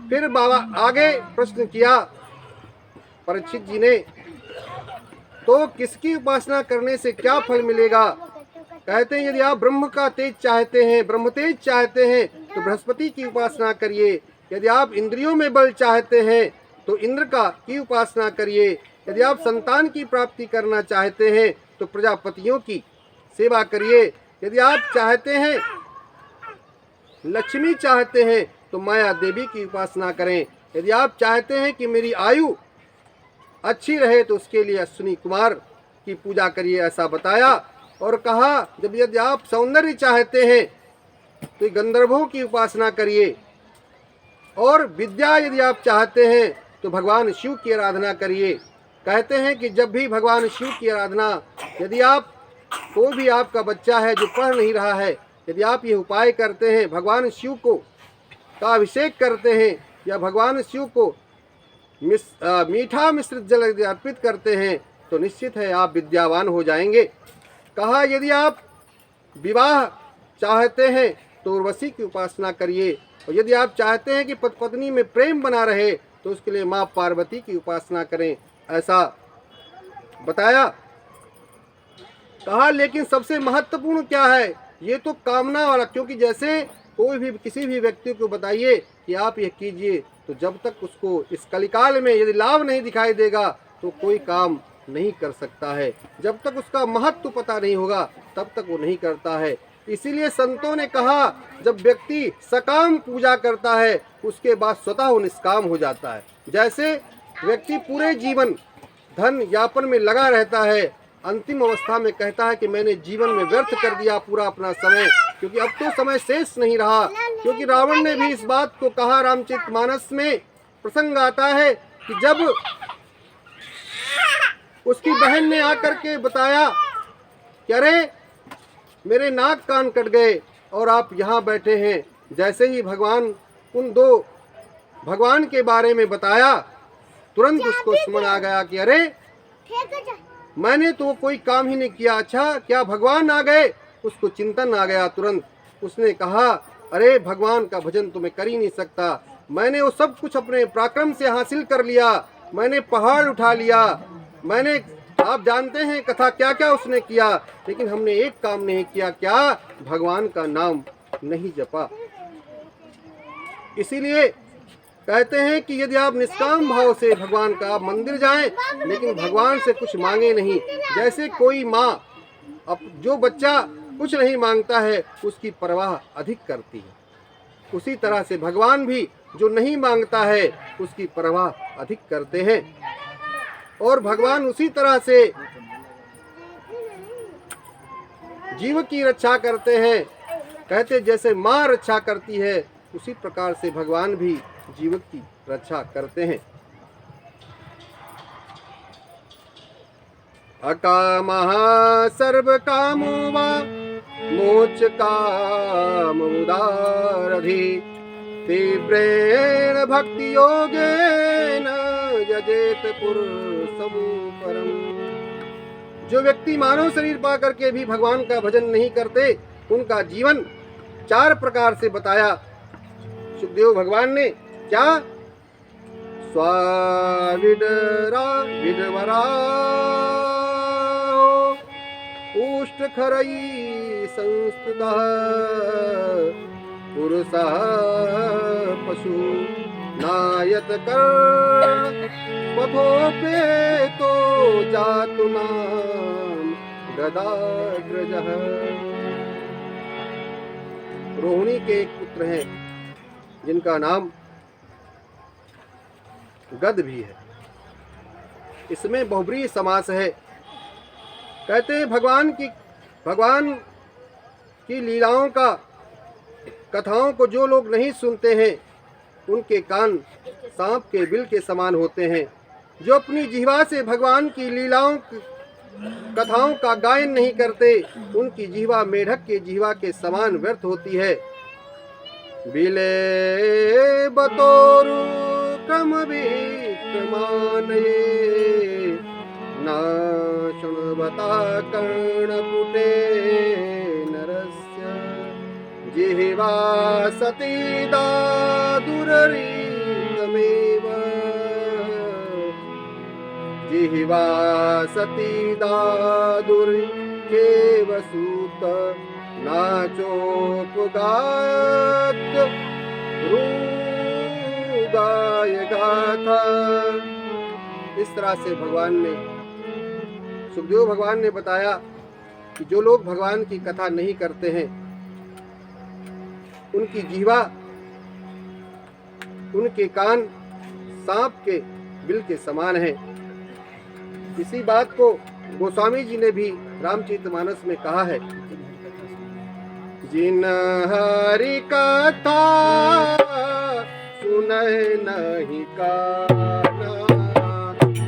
फिर बाबा आगे प्रश्न किया परीक्षित जी ने, तो किसकी उपासना करने से क्या फल मिलेगा। कहते हैं यदि आप ब्रह्म का तेज चाहते हैं, ब्रह्म तेज चाहते हैं तो बृहस्पति की उपासना करिए। यदि आप इंद्रियों में बल चाहते हैं तो इंद्र की उपासना करिए। यदि आप संतान की प्राप्ति करना चाहते हैं तो प्रजापतियों की सेवा करिए। यदि आप चाहते हैं लक्ष्मी चाहते हैं तो माया देवी की उपासना करें। यदि आप चाहते हैं कि मेरी आयु अच्छी रहे तो उसके लिए अश्विनी कुमार की पूजा करिए, ऐसा बताया। और कहा जब यदि आप सौंदर्य चाहते हैं तो गंधर्वों की उपासना करिए। और विद्या यदि आप चाहते हैं तो भगवान शिव की आराधना करिए। कहते हैं कि जब भी भगवान शिव की आराधना, यदि आप कोई भी आपका बच्चा है जो पढ़ नहीं रहा है, यदि आप ये उपाय करते हैं, भगवान शिव को का अभिषेक करते हैं या भगवान शिव को मीठा मिश्रित जल यदि अर्पित करते हैं तो निश्चित है आप विद्यावान हो जाएंगे। कहा यदि आप विवाह चाहते हैं तो उर्वशी की उपासना करिए। और यदि आप चाहते हैं कि पति पत्नी में प्रेम बना रहे तो उसके लिए माँ पार्वती की उपासना करें, ऐसा बताया। कहा लेकिन सबसे महत्वपूर्ण क्या है, ये तो कामना वाला, क्योंकि जैसे कोई भी किसी भी व्यक्ति को बताइए कि आप ये कीजिए, तो जब तक उसको इस कलिकाल में यदि लाभ नहीं दिखाई देगा तो कोई काम नहीं कर सकता है। जब तक उसका महत्व पता नहीं होगा तब तक वो नहीं करता है। इसीलिए संतों ने कहा जब व्यक्ति सकाम पूजा करता है उसके बाद स्वतः वो निष्काम हो जाता है। जैसे व्यक्ति पूरे जीवन धन यापन में लगा रहता है, अंतिम अवस्था में कहता है कि मैंने जीवन में व्यर्थ कर दिया पूरा अपना समय, क्योंकि अब तो समय शेष नहीं रहा। क्योंकि रावण ने भी इस बात को कहा, रामचरितमानस में प्रसंग आता है कि जब उसकी बहन ने आकर के बताया कि अरे मेरे नाक कान कट गए और आप यहाँ बैठे हैं, जैसे ही भगवान उन दो भगवान के बारे में बताया तुरंत उसको स्मरण आ गया कि अरे मैंने तो कोई काम ही नहीं किया, अच्छा क्या भगवान आ गए। उसको चिंतन आ गया तुरंत। उसने कहा अरे भगवान का भजन तो मैं कर ही नहीं सकता, मैंने वो सब कुछ अपने पराक्रम से हासिल कर लिया, मैंने पहाड़ उठा लिया, मैंने आप जानते हैं कथा क्या क्या उसने किया, लेकिन हमने एक काम नहीं किया, क्या भगवान का नाम नहीं जपा। इसीलिए कहते हैं कि यदि आप निष्काम भाव से भगवान का आप मंदिर जाएं लेकिन भगवान से कुछ मांगे नहीं, जैसे कोई माँ अब जो बच्चा कुछ नहीं मांगता है उसकी परवाह अधिक करती है, उसी तरह से भगवान भी जो नहीं मांगता है उसकी परवाह अधिक करते हैं। और भगवान उसी तरह से जीव की रक्षा करते हैं। कहते जैसे माँ रक्षा करती है उसी प्रकार से भगवान भी जीव की रक्षा करते हैं। अकामः सर्व कामो वा मोक्ष काम उदारधि तीव्रेण भक्ति योगेन यजेत पुरुषं परम। जो व्यक्ति मानव शरीर पा करके भी भगवान का भजन नहीं करते उनका जीवन 4 प्रकार से बताया सुखदेव भगवान ने। क्या? स्वाविडरा विडवरा उष्ट खरई संस्कृतः पुरुषः पशु नायत कर पथोपेतो जातु नाम गदाग्रजः। रोहिणी के एक पुत्र हैं जिनका नाम गद भी है। इसमें बहुब्रीहि समास है। कहते हैं भगवान की लीलाओं का कथाओं को जो लोग नहीं सुनते हैं उनके कान सांप के बिल के समान होते हैं। जो अपनी जिह्वा से भगवान की लीलाओं कथाओं का गायन नहीं करते उनकी जिह्वा मेढक के जिह्वा के समान व्यर्थ होती है। बिले बतोरु क्रम विक्रमानये नाशुणवता कर्णपुटे नरस्य जिह्वा सती दादुररीतमेव जिह्वा सती दादुर्केव सूत नाचोपगात गाय गाथा। इस तरह से भगवान ने सुखदेव भगवान ने बताया कि जो लोग भगवान की कथा नहीं करते हैं उनकी जीवा उनके कान सांप के बिल के समान है। इसी बात को गोस्वामी जी ने भी रामचरितमानस में कहा है। जिन हरि कथा सुनहि नहीं काना,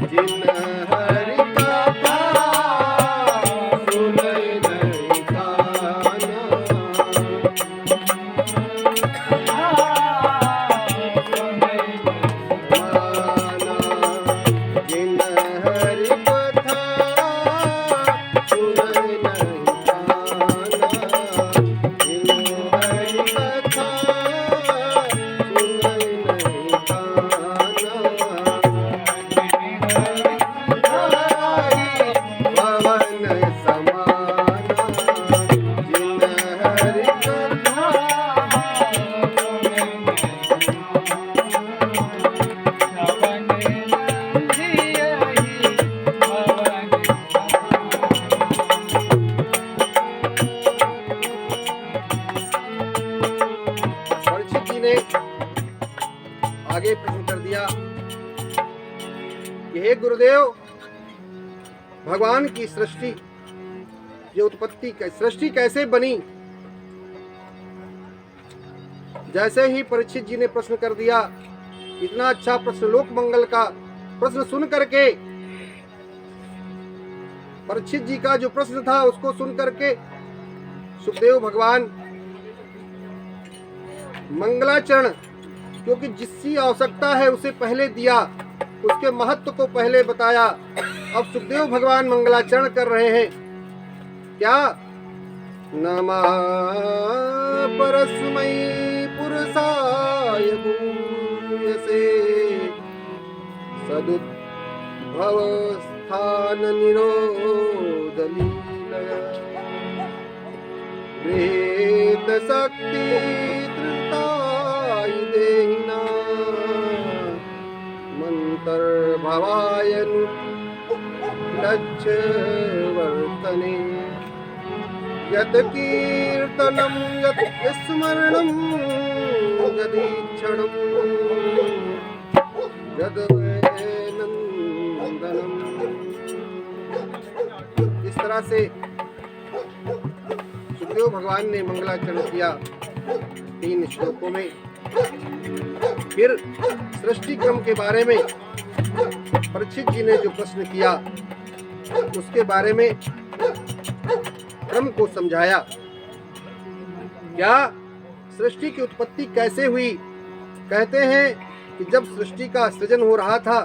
जिन हरि कथा सुनहि नहीं काना, जिन हरि कथा सुनहि नहीं काना, भगवान की सृष्टि, ये उत्पत्ति सृष्टि कैसे बनी। जैसे ही परीक्षित जी ने प्रश्न कर दिया, इतना अच्छा प्रश्न, लोक मंगल का प्रश्न सुन करके, परीक्षित जी का जो प्रश्न था उसको सुन करके सुखदेव भगवान मंगलाचरण, क्योंकि जिसकी आवश्यकता है उसे पहले दिया, उसके महत्व को पहले बताया। अब सुखदेव भगवान मंगलाचरण कर रहे हैं। क्या? नमः परस्मै पुरुषाय भूयसे सदुद्भव स्थान निरोध लीलया वेद शक्ति धृताय देहिना मंतर्भवाय लक्ष्य वर्तने यत् कीर्तनं यत् स्मरणं यदीक्षणं यद्वैनन्दनम्। इस तरह से सुखदेव भगवान ने मंगलाचरण किया 3 श्लोकों में। फिर सृष्टि क्रम के बारे में परीक्षित जी ने जो प्रश्न किया उसके बारे में क्रम को समझाया। क्या? सृष्टि की उत्पत्ति कैसे हुई? कहते हैं कि जब सृष्टि का सृजन हो रहा था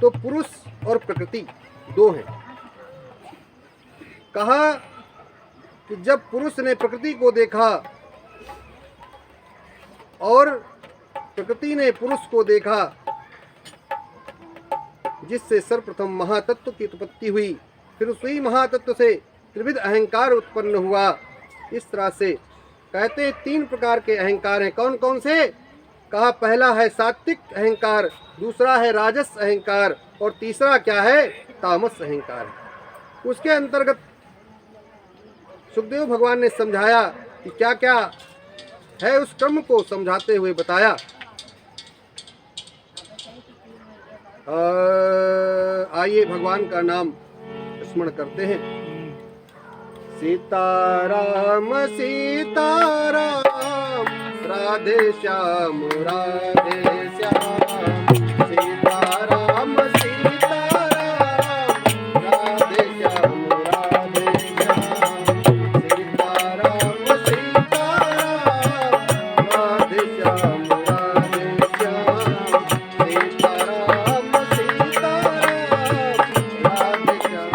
तो पुरुष और प्रकृति 2 हैं। कहा कि जब पुरुष ने प्रकृति को देखा और प्रकृति ने पुरुष को देखा, जिससे सर्वप्रथम महातत्व की उत्पत्ति हुई, फिर उसी महातत्व से त्रिविध अहंकार उत्पन्न हुआ। इस तरह से कहते हैं 3 प्रकार के अहंकार हैं। कौन कौन से? कहा पहला है सात्विक अहंकार, दूसरा है राजस अहंकार और तीसरा क्या है? तामस अहंकार। उसके अंतर्गत सुखदेव भगवान ने समझाया कि क्या क्या है, उस क्रम को समझाते हुए बताया। आइए भगवान का नाम स्मरण करते हैं। सीताराम सीताराम राधे श्याम राधे श्याम, सीताराम सीताराम राधे श्याम राधे श्याम, सीताराम सीताराम राधे श्याम राधे श्याम, सीताराम सीताराम राधे श्याम राधे श्याम।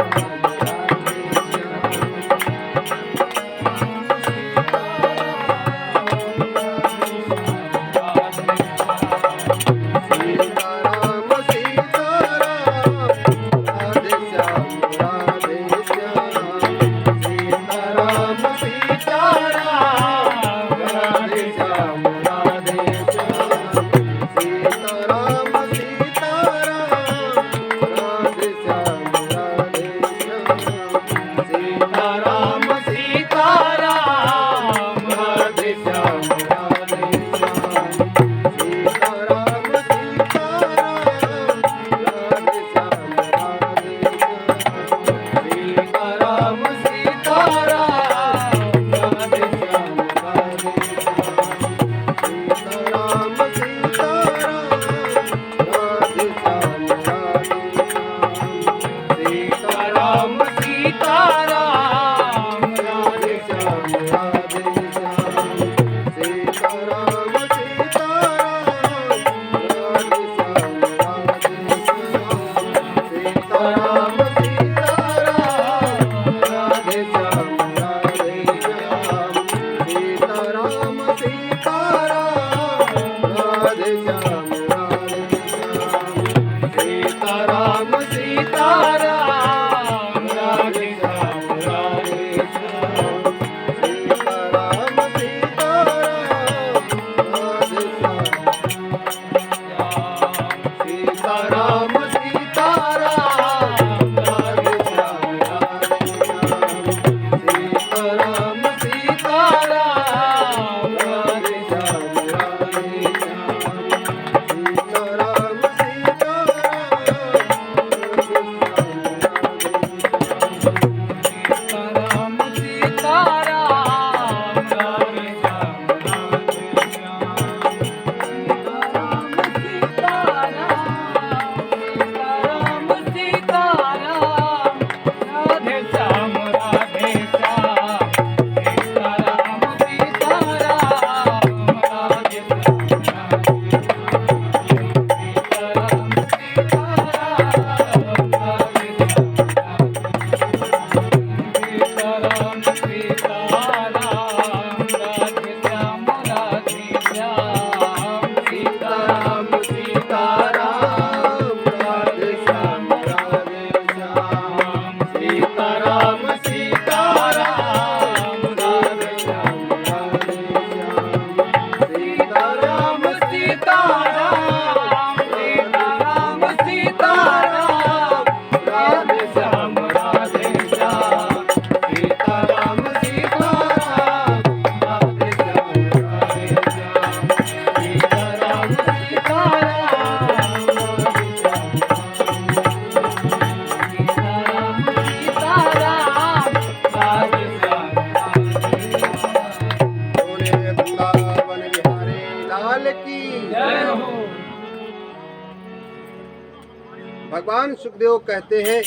भगवान सुखदेव कहते हैं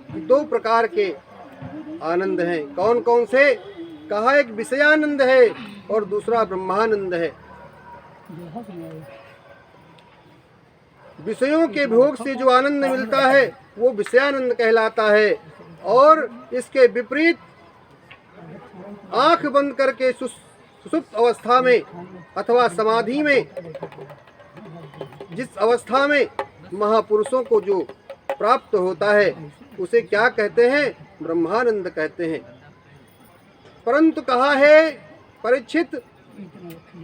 कि दो प्रकार के आनंद हैं। कौन कौन से? कहा एक विषयानंद है और दूसरा ब्रह्मानंद है। विषयों के भोग से जो आनंद मिलता है वो विषयानंद कहलाता है, और इसके विपरीत आंख बंद करके सुषुप्त अवस्था में अथवा समाधि में, जिस अवस्था में महापुरुषों को जो प्राप्त होता है उसे क्या कहते हैं? ब्रह्मानंद कहते हैं। परंतु कहा है परीक्षित,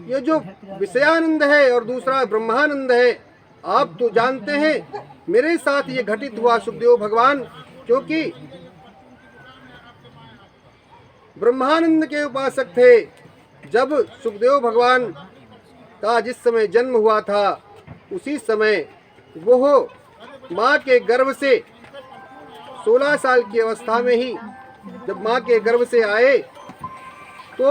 ये जो विषयानंद है और दूसरा ब्रह्मानंद है, आप तो जानते हैं मेरे साथ ये घटित हुआ सुखदेव भगवान, क्योंकि ब्रह्मानंद के उपासक थे। जब सुखदेव भगवान का जिस समय जन्म हुआ था उसी समय वो माँ के गर्भ से 16 साल की अवस्था में ही जब माँ के गर्भ से आए तो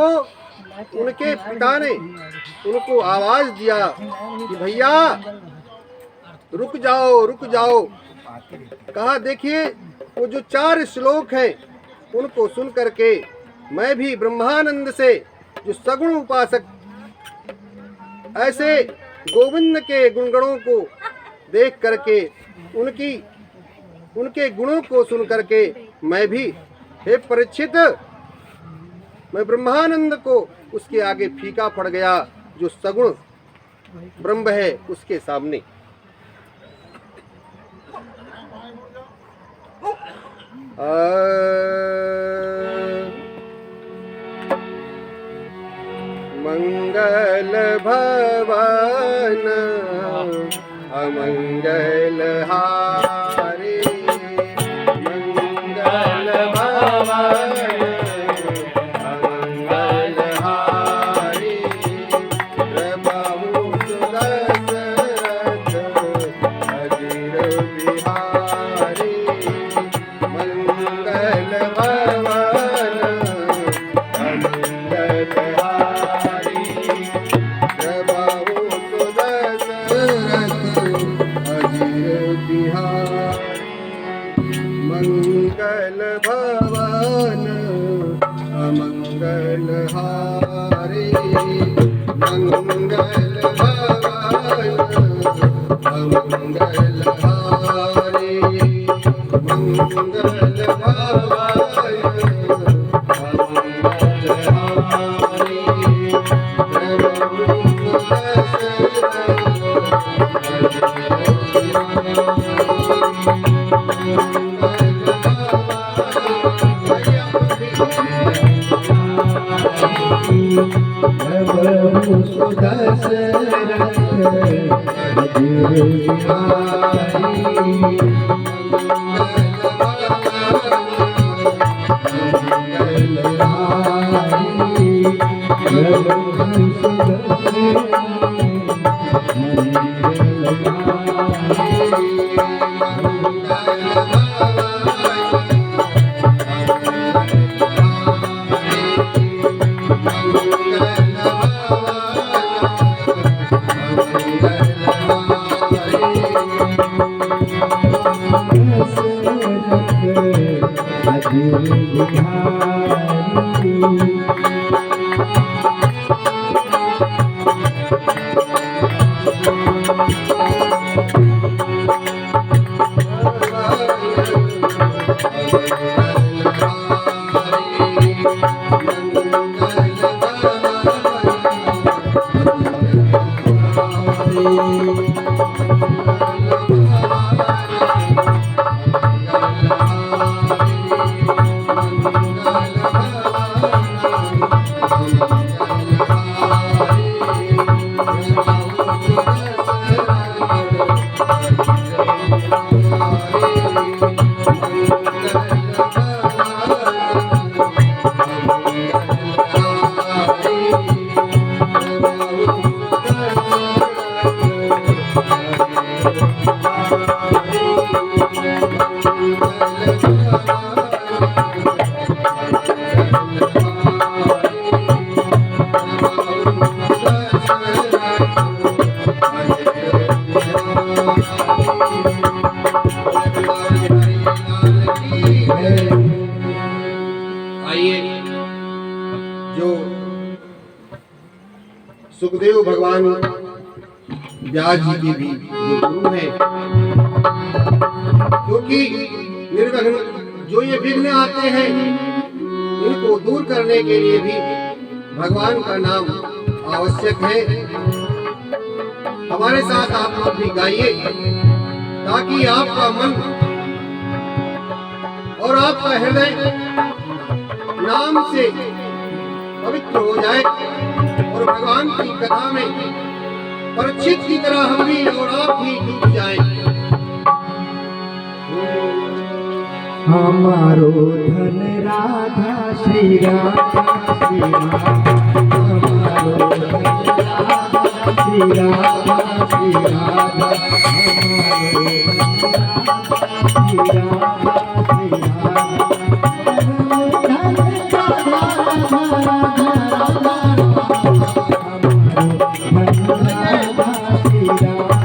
उनके पिता ने उनको आवाज दिया कि भैया रुक जाओ रुक जाओ। कहा देखिए वो जो 4 श्लोक हैं उनको सुन करके मैं भी ब्रह्मानंद से, जो सगुण उपासक ऐसे गोविंद के गुणगणों को देख करके उनके गुणों को सुन करके मैं भी, हे परीक्षित, मैं ब्रह्मानंद को उसके आगे फीका पड़ गया जो सगुण ब्रह्म है उसके सामने। मंगल भवन अमंगल हारे, मंगल भवन अमंगल हारे, प्रभु सुदशरथ अजिर बिहारी, मंगल भवन अमंगल हारी, प्रभु सुदशरथ अजिर बिहारी, मंगल भवन अमंगल हारे, मंगल भवन अमंगल हारे, मंगल भवन अमंगल हारे, प्रभु आइए, जो सुखदेव भगवान व्यास जी के भी जो गुरु हैं, क्योंकि निर्विघ्न जो ये विघ्न आते हैं इनको दूर करने के लिए भी भगवान का नाम आवश्यक है। हमारे साथ आप लोग भी गाइए, ताकि आपका मन और आपका हृदय नाम से पवित्र हो जाए और भगवान की कथा में परीक्षित की तरह हम भी और आप भी डूब जाएं। हमारो धन राधा श्री राधा श्री राधा, हमारो धन राधा श्री राधा श्री राधा, हमारो धन श्री राधा श्री राधा,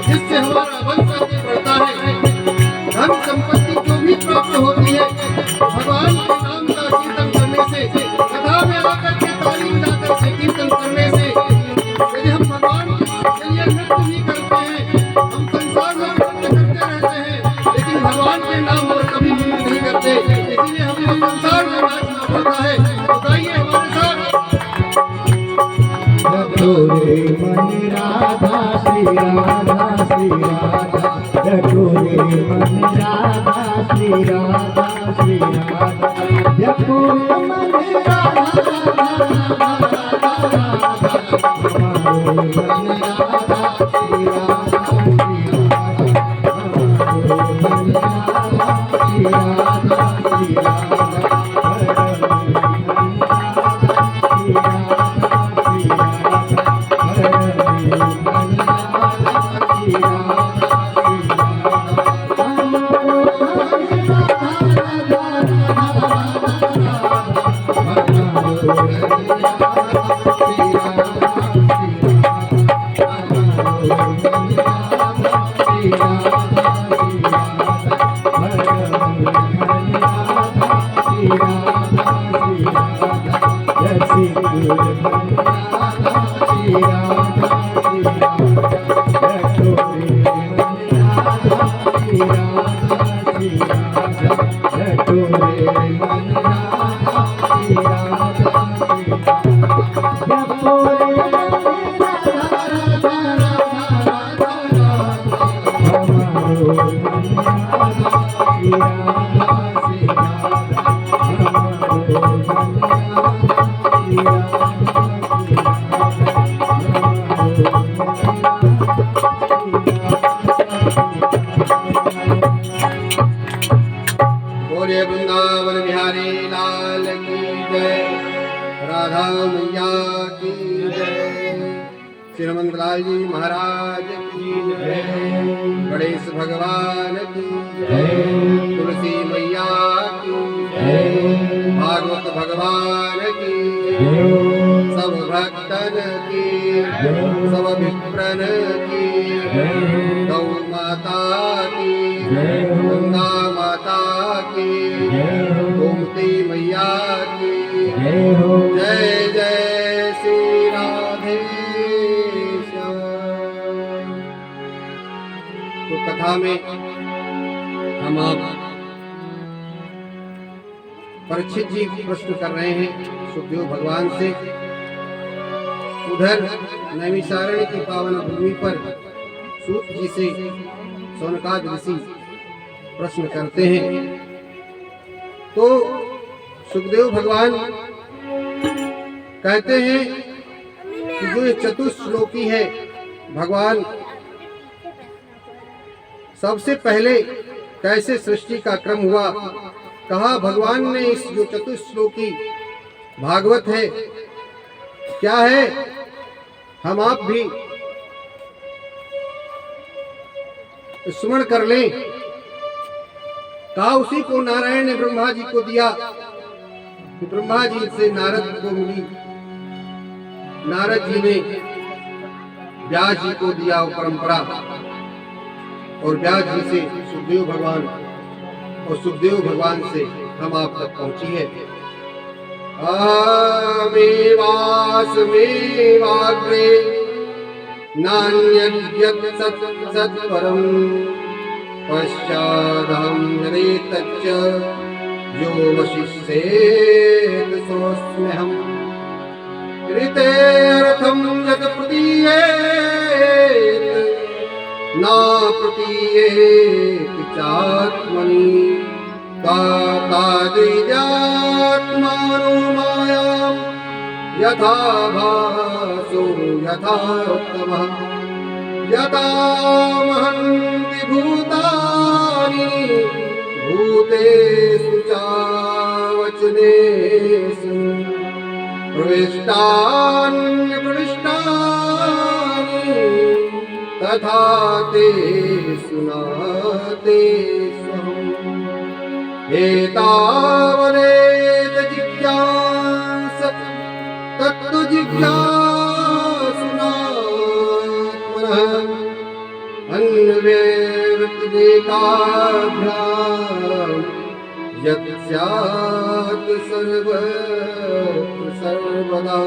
जिससे हमारा वंश आगे बढ़ता है। धन संपत्ति जो भी प्राप्त होती है भगवान के नाम का कीर्तन करने से, कथा में आकर के ताली बजाकर के कीर्तन करने से। यदि हम भगवान के लिए नृत्य भी करते हैं, हम संसार में नृत्य करते रहते हैं, लेकिन भगवान के नाम पर कभी नृत्य नहीं करते, इसीलिए हमें संसार में नाचना पड़ता है। बताइए हमारे साथ। रटोरे मन राधा श्री राधा श्री राधा, रटोरे मन राधा श्री राधा श्री राधा, रटोरे मन राधा हमारो मन राधा श्री राधा श्री राधा, हमारो मन राधा श्री राधा श्री राधा, बोले वृंदावन बिहारी लाल की जय, राधा मैया की जय, श्री हनुमंतलाल जी महाराज की जय, गणेश भगवान की जय, तुलसी मैया की जय, भागवत भगवान की जय, सब भक्तन की, सब विप्रन की, गौ माता की, गंगा माता की, कुंती मैया की जय हो। जय जय श्री राधे श्याम। तो कथा में हम आप परीक्षित जी प्रश्न कर रहे हैं सुखदेव भगवान से। उधर नैमिषारण्य की पावन भूमि पर सूत जी से शौनकाद ऋषि प्रश्न करते हैं। तो सुखदेव भगवान कहते हैं कि जो ये चतुश्लोकी है भगवान, सबसे पहले कैसे सृष्टि का क्रम हुआ, कहा भगवान ने इस जो चतुश्लोकी भागवत है क्या है, हम आप भी स्मरण कर लें। कहा उसी को नारायण ने ब्रह्मा जी को दिया, ब्रह्मा जी से नारद को मिली, नारद जी ने व्यास जी को दिया वो परंपरा, और व्यास जी से सुखदेव भगवान, और सुखदेव भगवान से हम आप तक पहुंची है। आमेवास्मेवाग्रे नान्यद्यत् सत्परम् पश्चादहं यदेतच्च यो वशिष्येत् सोऽस्म्यहम्। ऋतेऽर्थं यत् प्रतीयेत् न प्रतीयेत् चात्मनि तादात्मानो मायां यथा भासो यथा उत्तमः यथा महन्ति भूतानि भूतेषु चावचनेषु प्रविष्टान्यप्रविष्टानि तथा तेषु नातेष्वहम्। एतावदेत जिज्ञास तत्त्वजिज्ञासुनात्मनः अन्वेर्तिदेकाभ्याम् यत् स्यात् सर्वत्र सर्वदा।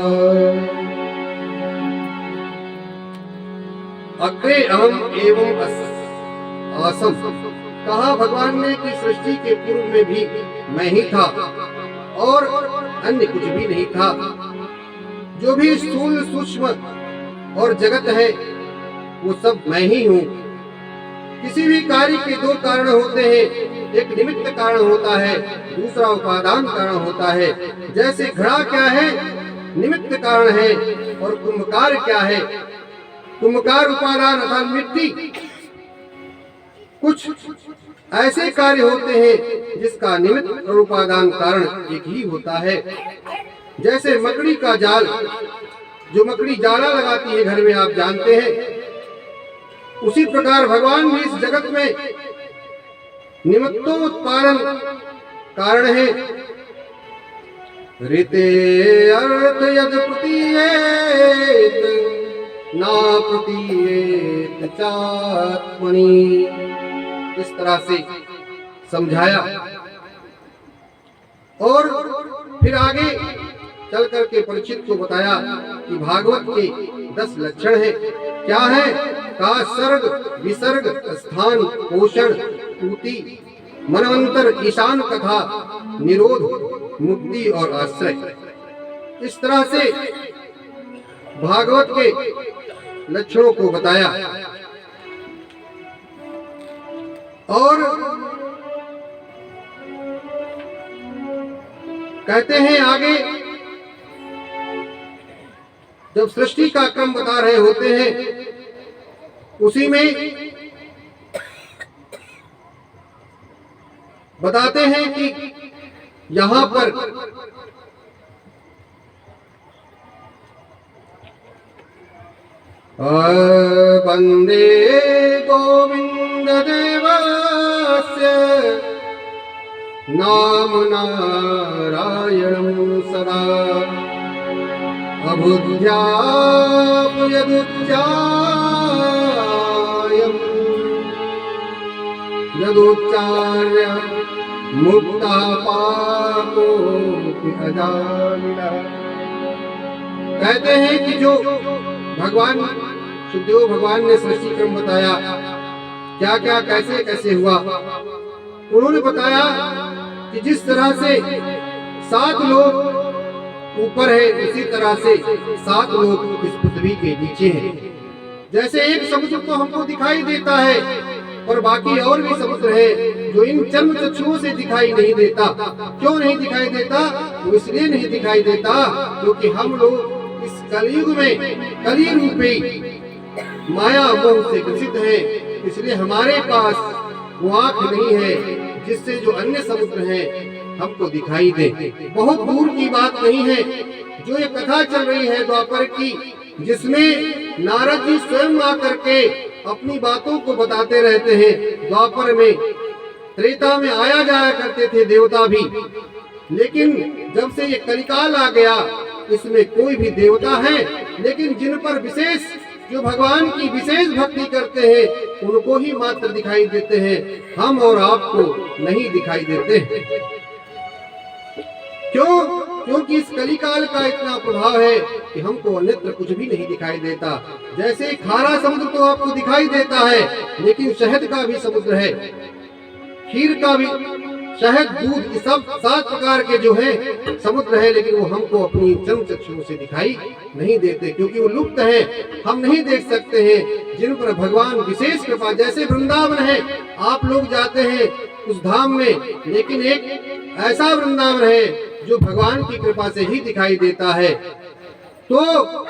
अग्रे अहम एवं आसम, कहा भगवान ने कि सृष्टि के पूर्व में भी मैं ही था और अन्य कुछ भी नहीं था। जो भी स्थूल सूक्ष्म और जगत है वो सब मैं ही हूँ। किसी भी कार्य के दो कारण होते हैं, एक निमित्त कारण होता है, दूसरा उपादान कारण होता है। जैसे घड़ा क्या है, निमित्त कारण है, और कुंभकार क्या है, कुंभकार उपादान अर्थात मिट्टी। कुछ ऐसे कार्य होते हैं जिसका निमित्त और उपादान कारण एक ही होता है। जैसे मकड़ी का जाल, जो मकड़ी जाला लगाती है घर में, आप जानते हैं। उसी प्रकार भगवान भी इस जगत में निमित्तोत्पादन कारण है। ऋते अर्थ यद प्रतीयेत ना प्रतीयेत चात्मनि, इस तरह से समझाया। और फिर आगे चल करके परीक्षित को बताया कि भागवत के 10 लक्षण हैं। क्या है? का सर्ग, विसर्ग, स्थान, पोषण, ऊति, मनवंतर, ईशान कथा, निरोध, मुक्ति और आश्रय। इस तरह से भागवत के लक्षणों को बताया। और कहते हैं आगे, जब सृष्टि का क्रम बता रहे होते हैं उसी में बताते हैं कि यहां पर वंदे गोविंद देवस्य नाम नारायणं सदा अबुद्ध्यापयदुच्चार्य मुक्ता पापो अजामिनः। कहते हैं कि जो भगवान सुखदेव भगवान ने सृष्टि क्रम बताया, क्या क्या कैसे कैसे हुआ, उन्होंने बताया कि जिस तरह से 7 लोग ऊपर है, उसी तरह से 7 लोग इस पृथ्वी के नीचे हैं। जैसे एक समुद्र तो हमको दिखाई देता है, और बाकी और भी समुद्र है जो इन चर्म चक्षुओं से दिखाई नहीं देता। क्यों नहीं दिखाई देता? वो इसलिए नहीं दिखाई देता क्योंकि हम लोग इस कलयुग में कली रूपी माया मोह से ग्रसित हैं। इसलिए हमारे पास वो आँख नहीं है जिससे जो अन्य समुद्र हैं हमको दिखाई दे। बहुत दूर की बात नहीं है जो ये कथा चल रही है द्वापर की, जिसमें नारद जी स्वयं आकर के अपनी बातों को बताते रहते हैं। द्वापर में त्रेता में आया जाया करते थे देवता भी, लेकिन जब से ये कलिकाल आ गया इसमें कोई भी देवता है, लेकिन जिन पर विशेष जो भगवान की विशेष भक्ति करते हैं उनको ही मात्र दिखाई देते हैं, हम और आपको नहीं दिखाई देते। क्यों? क्योंकि इस कलिकाल का इतना प्रभाव है कि हमको अन्यत्र कुछ भी नहीं दिखाई देता। जैसे खारा समुद्र तो आपको दिखाई देता है, लेकिन शहद का भी समुद्र है, खीर का भी, शहद, दूध, सब 7 प्रकार के जो है समुद्र है, लेकिन वो हमको अपनी चर्म चक्षुओं से दिखाई नहीं देते क्योंकि वो लुप्त है, हम नहीं देख सकते हैं। जिन पर भगवान विशेष कृपा, जैसे वृंदावन है, आप लोग जाते हैं उस धाम में, लेकिन एक ऐसा वृंदावन है जो भगवान की कृपा से ही दिखाई देता है। तो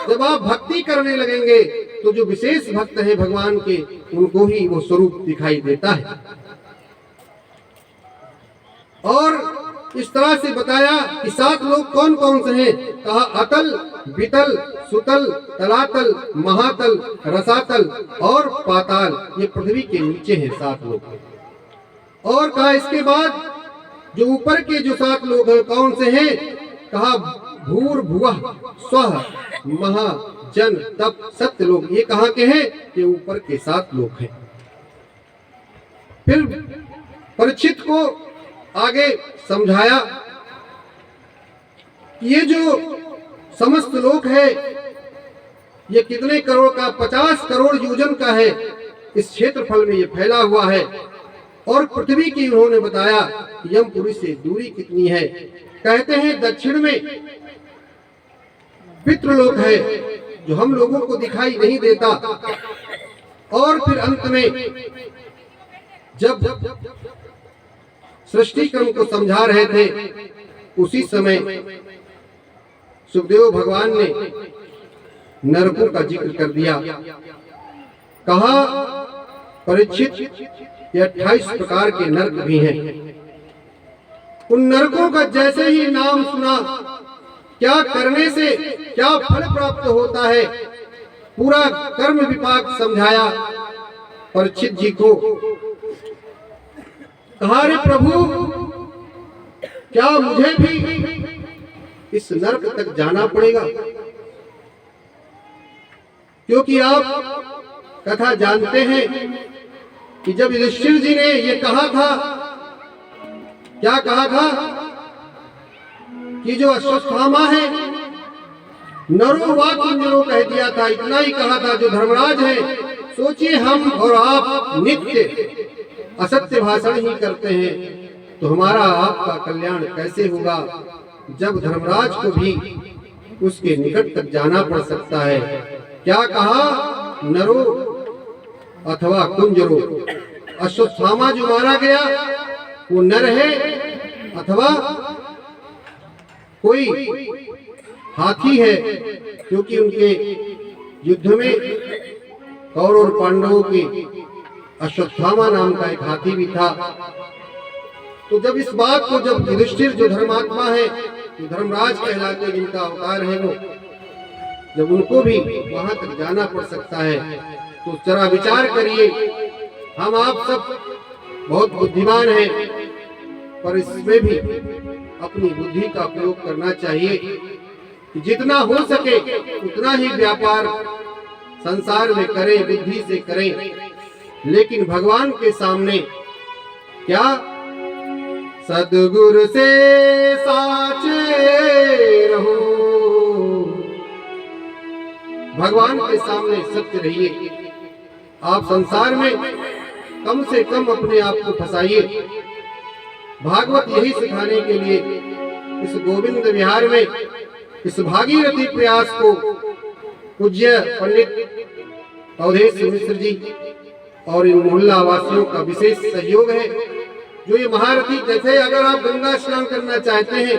जब आप भक्ति करने लगेंगे तो जो विशेष भक्त हैं भगवान के, उनको ही वो स्वरूप दिखाई देता है। और इस तरह से बताया कि 7 लोग कौन कौन से हैं। कहा अतल, वितल, सुतल, तलातल, महातल, रसातल और पाताल, ये पृथ्वी के नीचे हैं 7 लोग। और कहा इसके बाद जो ऊपर के जो 7 लोग हैं कौन से हैं? कहा भूर भुवः स्वः महा जन तप सत्य लोग। ये कहाँ के हैं? ये ऊपर के 7 लोग हैं। फिर परीक्षित को आगे समझाया ये जो समस्त लोक है ये कितने करोड़ का, 50 करोड़ योजन का है, इस क्षेत्रफल में ये फैला हुआ है। और पृथ्वी की उन्होंने बताया यमपुरी से दूरी कितनी है। कहते हैं दक्षिण में पितृलोक है जो हम लोगों को दिखाई नहीं देता। और फिर अंत में जब सृष्टि क्रम को समझा रहे थे उसी समय सुखदेव भगवान ने नरकों का जिक्र कर दिया। कहा परीक्षित ये 28 प्रकार के नरक भी हैं। उन नरकों का जैसे ही नाम सुना, क्या करने से क्या फल प्राप्त होता है, पूरा कर्म विपाक समझाया परीक्षित जी को। कहा रे प्रभु क्या मुझे भी इस नरक तक जाना पड़ेगा? क्योंकि आप कथा जानते हैं कि जब युधिष्ठिर जी ने ये कहा था, क्या कहा था कि जो अश्वत्थामा है नरो वा किंजरो कह दिया था, इतना ही कहा था। जो धर्मराज है, सोचिए हम और आप नित्य असत्य भाषण ही करते हैं तो हमारा आपका कल्याण कैसे होगा, जब धर्मराज को भी उसके निकट तक जाना पड़ सकता है। क्या कहा? नरो अथवा कुंजरो। अश्वत्थामा जो मारा गया वो नर है अथवा कोई हाथी है, क्योंकि उनके युद्ध में कौरव और पांडवों के अश्वत्थामा नाम का एक हाथी भी था। तो जब इस बात को जब युधिष्ठिर जो धर्मात्मा है, जो धर्मराज कहलाते जिनका अवतार है वो, जब उनको भी वहां तक जाना पड़ सकता है तो जरा विचार करिए। हम आप सब बहुत बुद्धिमान हैं, पर इसमें भी अपनी बुद्धि का प्रयोग करना चाहिए कि जितना हो सके उतना ही व्यापार संसार में करें, बुद्धि से करें। लेकिन भगवान के सामने क्या सद्गुरु से साचे रहो। भगवान के सामने सत्य रहिए। आप संसार में कम से कम अपने आप को फंसाइए। भागवत यही सिखाने के लिए इस गोविंद विहार में इस भागीरथी प्रयास को पूज्य पंडित अवधेश मिश्र जी और इन मोहल्ला वासियों का विशेष सहयोग है। जो ये महारथी, जैसे अगर आप गंगा स्नान करना चाहते हैं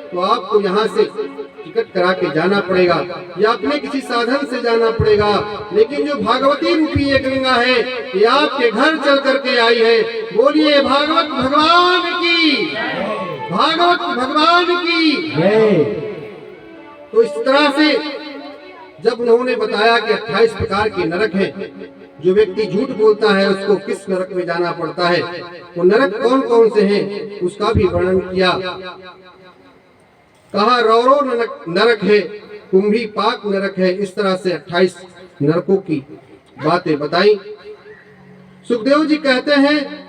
तो आपको यहाँ से टिकट करा के जाना पड़ेगा या अपने किसी साधन से जाना पड़ेगा, लेकिन जो भागवती रूपी ये गंगा है ये आपके घर चल करके आई है। बोलिए भागवत भगवान की, भागवत भगवान की। तो इस तरह से जब उन्होंने बताया कि 28 प्रकार के नरक हैं, जो व्यक्ति झूठ बोलता है उसको किस नरक में जाना पड़ता है, वो नरक कौन कौन से हैं उसका भी वर्णन किया। कहा रौरो नरक है, कुंभी पाक नरक है। इस तरह से 28 नरकों की बातें बताई। सुखदेव जी कहते हैं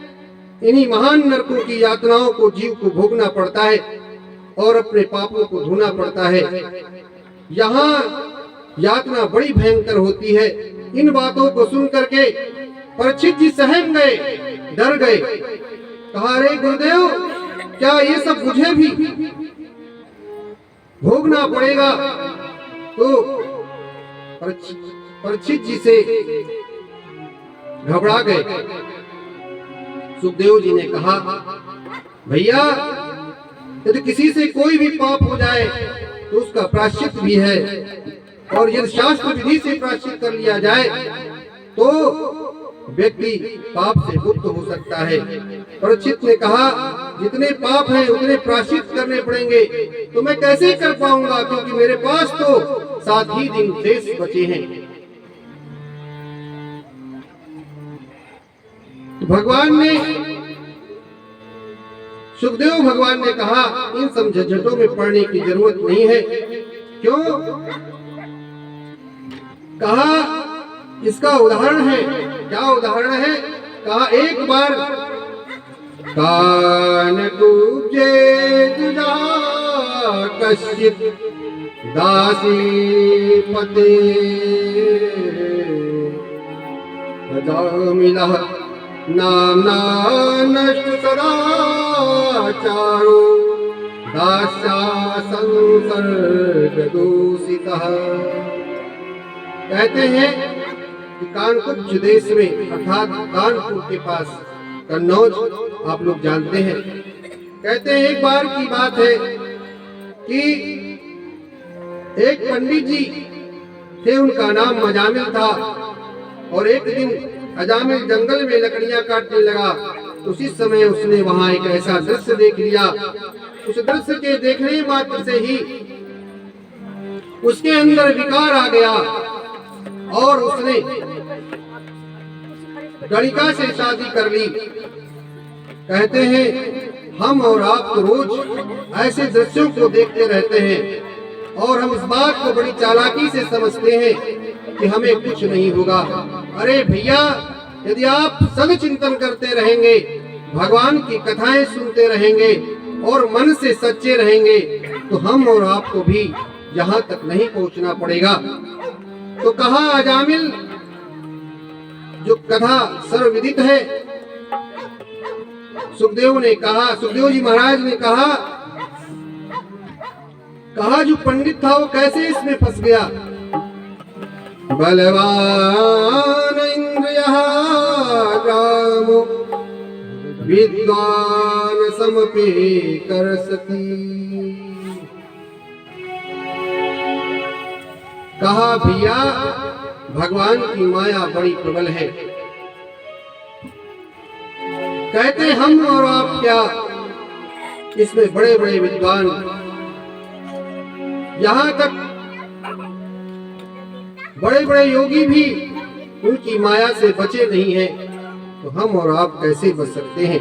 इन्हीं महान नरकों की यातनाओं को जीव को भोगना पड़ता है और अपने पापों को धोना पड़ता है। यहाँ यातना बड़ी भयंकर होती है। इन बातों को सुन करके परीक्षित जी सहम गए, डर गए। कहा रे गुरुदेव, क्या ये सब मुझे भी भोगना पड़ेगा? तो परीक्षित जी से घबरा गए। सुखदेव जी ने कहा भैया, यदि किसी से कोई भी पाप हो जाए तो उसका प्रायश्चित भी है, और यदि शास्त्र विधि से प्रायश्चित कर लिया जाए तो व्यक्ति पाप से मुक्त हो सकता है। परीक्षित ने कहा जितने पाप हैं उतने प्रायश्चित करने पड़ेंगे। तो मैं कैसे कर पाऊंगा, क्योंकि मेरे पास तो 7 ही दिन शेष बचे हैं। भगवान ने, सुखदेव भगवान ने कहा इन सब झंझटों में पड़ने की जरूरत नहीं है। क्यों? कहा इसका उदाहरण है। क्या उदाहरण है? कहा एक बार कान कुब्जे तुझा कश्चित दासी पते मिला नामना नष्ट सदाचारो दास्या संसर्ग दूषितः। कहते हैं कि कानकुब्ज देश में अर्थात कानपुर के पास कन्नौज, आप लोग जानते हैं। कहते हैं एक बार की बात है कि एक पंडित जी थे, उनका नाम अजामिल था। और एक दिन अजामिल जंगल में लकड़ियां काटने लगा। उसी समय उसने वहां एक ऐसा दृश्य देख लिया। उस दृश्य के देखने मात्र से ही उसके अंदर विकार आ गया और उसने गणिका से शादी कर ली। कहते हैं हम और आप तो रोज ऐसे दृश्यों को देखते रहते हैं और हम इस बात को बड़ी चालाकी से समझते हैं कि हमें कुछ नहीं होगा। अरे भैया, यदि आप सद चिंतन करते रहेंगे, भगवान की कथाएं सुनते रहेंगे और मन से सच्चे रहेंगे तो हम और आपको भी यहाँ तक नहीं पहुँचना पड़ेगा। तो कहा अजामिल, जो कथा सर्वविदित है, सुखदेव ने कहा, सुखदेव जी महाराज ने कहा जो पंडित था वो कैसे इसमें फंस गया। बलवान इंद्रियः ग्रामो विद्वान समपि करसति। कहा भैया, भगवान की माया बड़ी प्रबल है। कहते हम और आप क्या, इसमें बड़े बड़े विद्वान, यहाँ तक बड़े बड़े योगी भी उनकी माया से बचे नहीं हैं, तो हम और आप कैसे बच सकते हैं।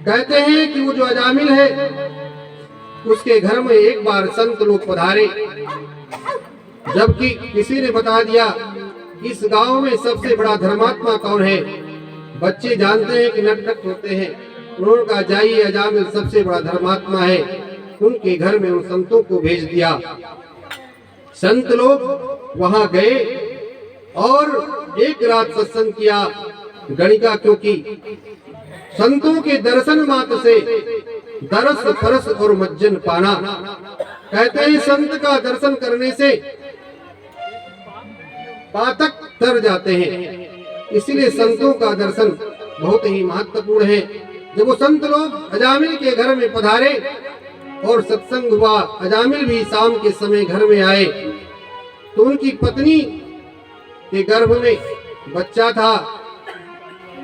कहते हैं कि वो जो अजामिल है उसके घर में एक बार संत लोग पधारे, जबकि किसी ने बता दिया इस गांव में सबसे बड़ा धर्मात्मा कौन है। बच्चे जानते हैं कि नटखट होते हैं, उन्होंने कहा जाइए, अजामिल सबसे बड़ा धर्मात्मा है, उनके घर में उन संतों को भेज दिया। संत लोग वहां गए और एक रात सत्संग किया गणिका, क्योंकि संतों के दर्शन मात्र से दरस फरस और मज्जन पाना। कहते हैं संत का दर्शन करने से पातक तर जाते हैं, इसलिए संतों का दर्शन बहुत ही महत्वपूर्ण है। जब वो संत लोग अजामिल के घर में पधारे और सत्संग हुआ, अजामिल भी शाम के समय घर में आए, तो उनकी पत्नी के गर्भ में बच्चा था।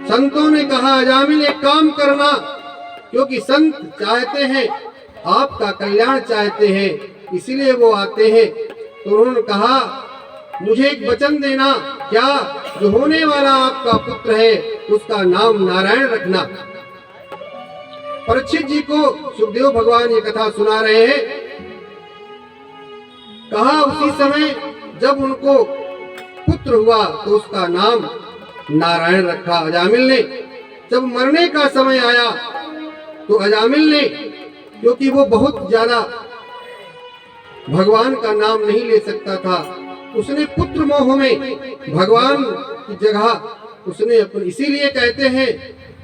संतों ने कहा अजामिल एक काम करना, क्योंकि संत चाहते हैं, आपका कल्याण चाहते हैं, इसलिए वो आते हैं। तो उन्होंने कहा मुझे एक वचन देना, क्या जो होने वाला आपका पुत्र है उसका नाम नारायण रखना। परीक्षित जी को सुखदेव भगवान ये कथा सुना रहे हैं। कहा उसी समय जब उनको पुत्र हुआ तो उसका नाम नारायण रखा अजामिल ने। जब मरने का समय आया तो अजामिल ने, क्योंकि वो बहुत ज्यादा भगवान का नाम नहीं ले सकता था, उसने पुत्र मोह में भगवान की जगह उसने अपनी, इसीलिए कहते हैं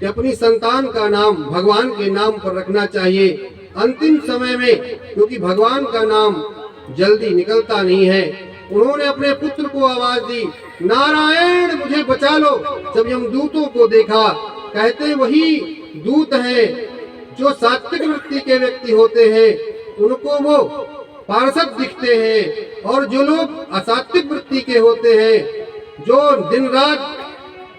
कि अपनी संतान का नाम भगवान के नाम पर रखना चाहिए अंतिम समय में, क्योंकि भगवान का नाम जल्दी निकलता नहीं है। उन्होंने अपने पुत्र को आवाज दी, नारायण मुझे बचा लो। जब यमदूतों को देखा, कहते वही दूत हैं जो सात्विक वृत्ति के व्यक्ति होते हैं, उनको वो पार्षद दिखते हैं, और जो लोग असात्विक वृत्ति के होते हैं, जो दिन रात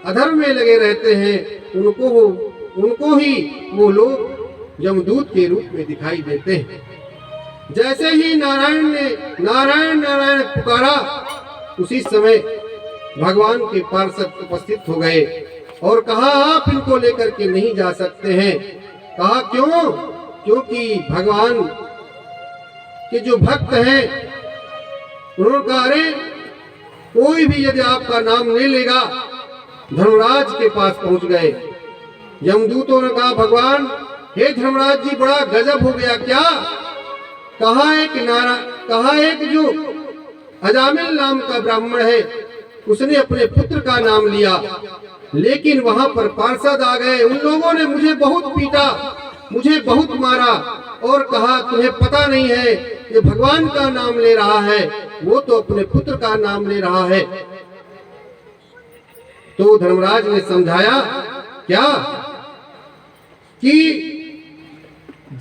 अधर्म में लगे रहते हैं, उनको ही वो लोग यमदूत के रूप में दिखाई देते हैं। जैसे ही नारायण ने नारायण नारायण पुकारा, उसी समय भगवान के पार्षद उपस्थित हो गए और कहा आप इनको लेकर के नहीं जा सकते हैं। कहा क्यों? क्योंकि भगवान के जो भक्त हैं, उन्होंने कहा अरे कोई भी यदि आपका नाम नहीं लेगा। धर्मराज के पास पहुंच गए। यमदूतों ने कहा भगवान, हे धर्मराज जी बड़ा गजब हो गया। क्या? कहा एक जो अजामिल नाम का ब्राह्मण है, उसने अपने पुत्र का नाम लिया, लेकिन वहां पर पार्षद आ गए। उन लोगों ने मुझे बहुत पीटा, मुझे बहुत मारा और कहा तुम्हें पता नहीं है ये भगवान का नाम ले रहा है, वो तो अपने पुत्र का नाम ले रहा है। तो धर्मराज ने समझाया क्या कि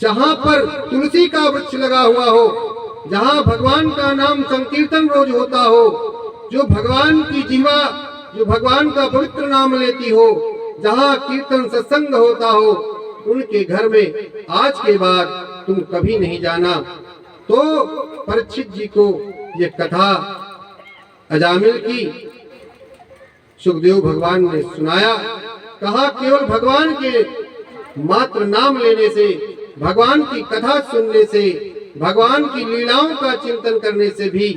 जहां पर तुलसी का वृक्ष लगा हुआ हो, जहां भगवान का नाम संकीर्तन रोज होता हो, जो भगवान की जीवा, जो भगवान का पवित्र नाम लेती हो, जहां कीर्तन सत्संग होता हो, उनके घर में आज के बाद तुम कभी नहीं जाना। तो परीक्षित जी को ये कथा अजामिल की सुखदेव भगवान ने सुनाया। कहा केवल भगवान के मात्र नाम लेने से, भगवान की कथा सुनने से, भगवान की लीलाओं का चिंतन करने से भी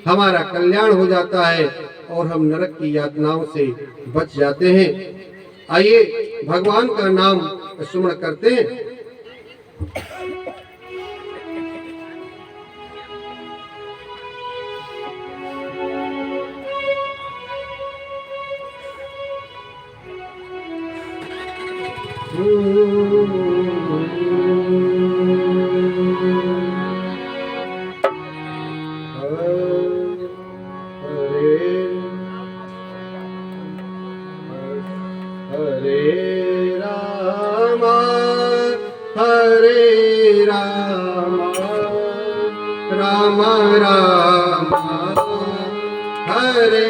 हमारा कल्याण हो जाता है और हम नरक की यातनाओं से बच जाते हैं। आइए भगवान का नाम स्मरण करते हैं। राम राम हरे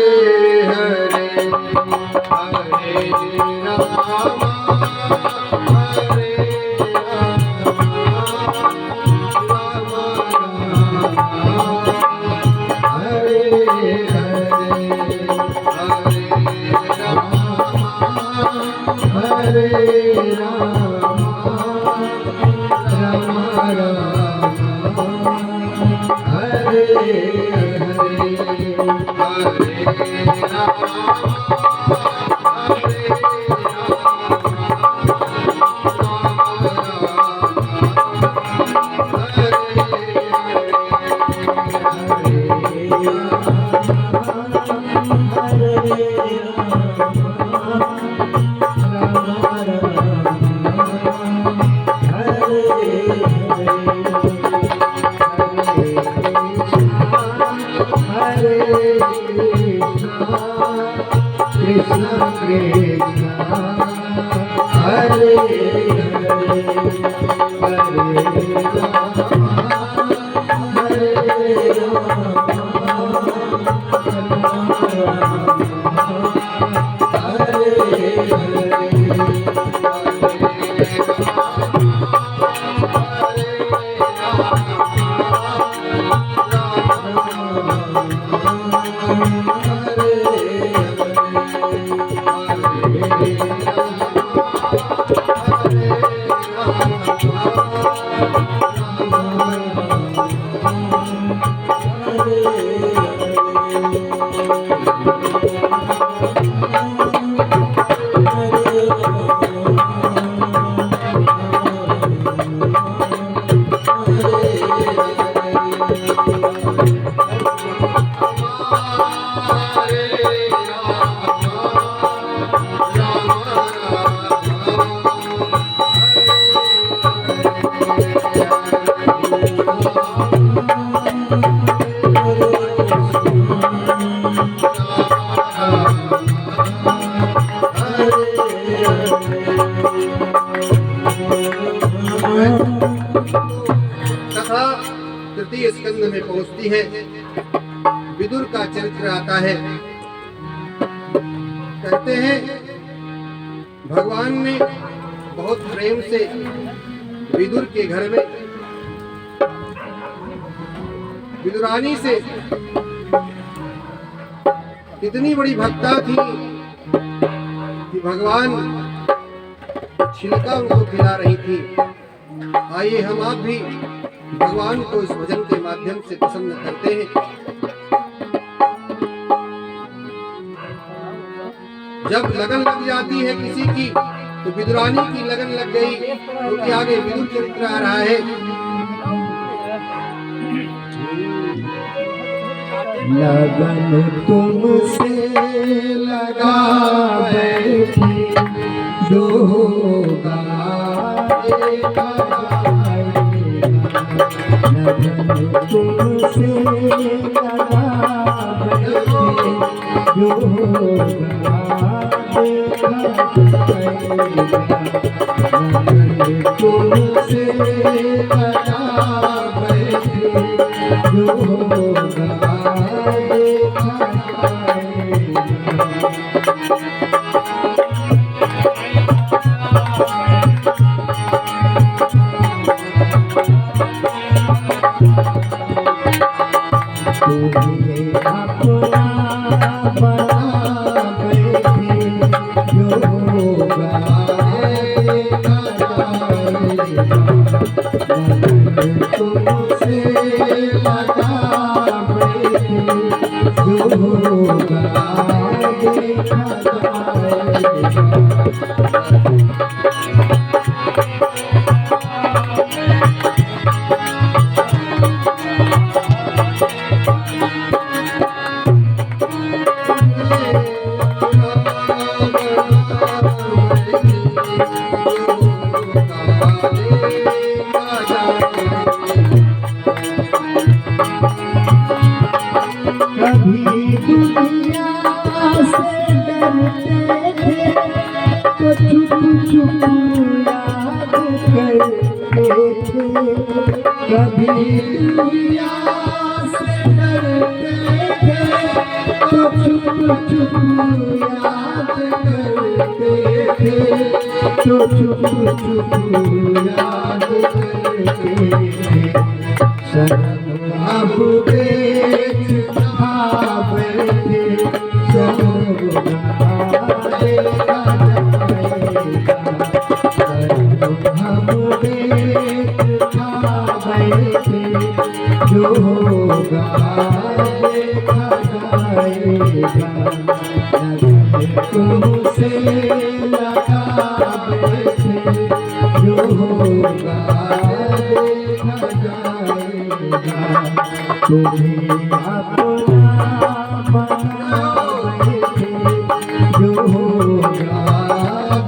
हरे हरे राम हरे राम कथा तृतीय स्कंद में पहुंचती है। विदुर का चरित्र आता है। कहते हैं भगवान ने बहुत प्रेम से विदुर के घर में विदुरानी से इतनी बड़ी भक्ता थी कि भगवान छिलका उनको खिला रही थी। आइए हम आप भी भगवान को इस भजन के माध्यम से प्रसन्न करते हैं। जब लगन लग जाती है किसी की तो विदुरानी की लगन लग गई, क्योंकि आगे विदुर चरित्र आ रहा है। लगन तुमसे लगा बैठी जो होगा देखा जाएगा। लगन तुमसे लगा बैठी जो होगा देखा जाएगा। लगन तुमसे लगा बैठी जो होगा देखा जाएगा। तुम्हें अपना बना बैठी जो होगा देखा जाएगा। लगन तुमसे लगा बैठी जो होगा देखा जाएगा। कभी दुनिया से डरते थे तो चुप चुप याद करते थे। कभी दुनिया से डरते थे तो चुप चुप याद करते थे। तो चुप चुप याद करते थे। शरण अब बेच खा बैठे जो होगा देखा जाएगा। शरण हम बेच खा बैठे जो होगा देखा जाएगा। लगन तुमसे लगा बैठे जो होगा देखा जाएगा। तुम्हें अपना बना बैठे जो होगा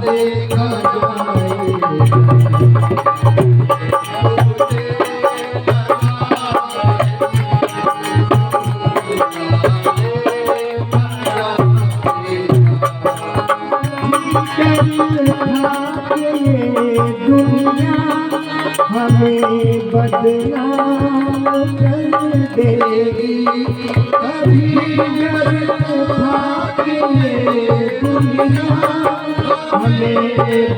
देखा जाएगा। दुनिया हमें बदनाम कर देगी। कभी डर था कि ये दुनिया हमें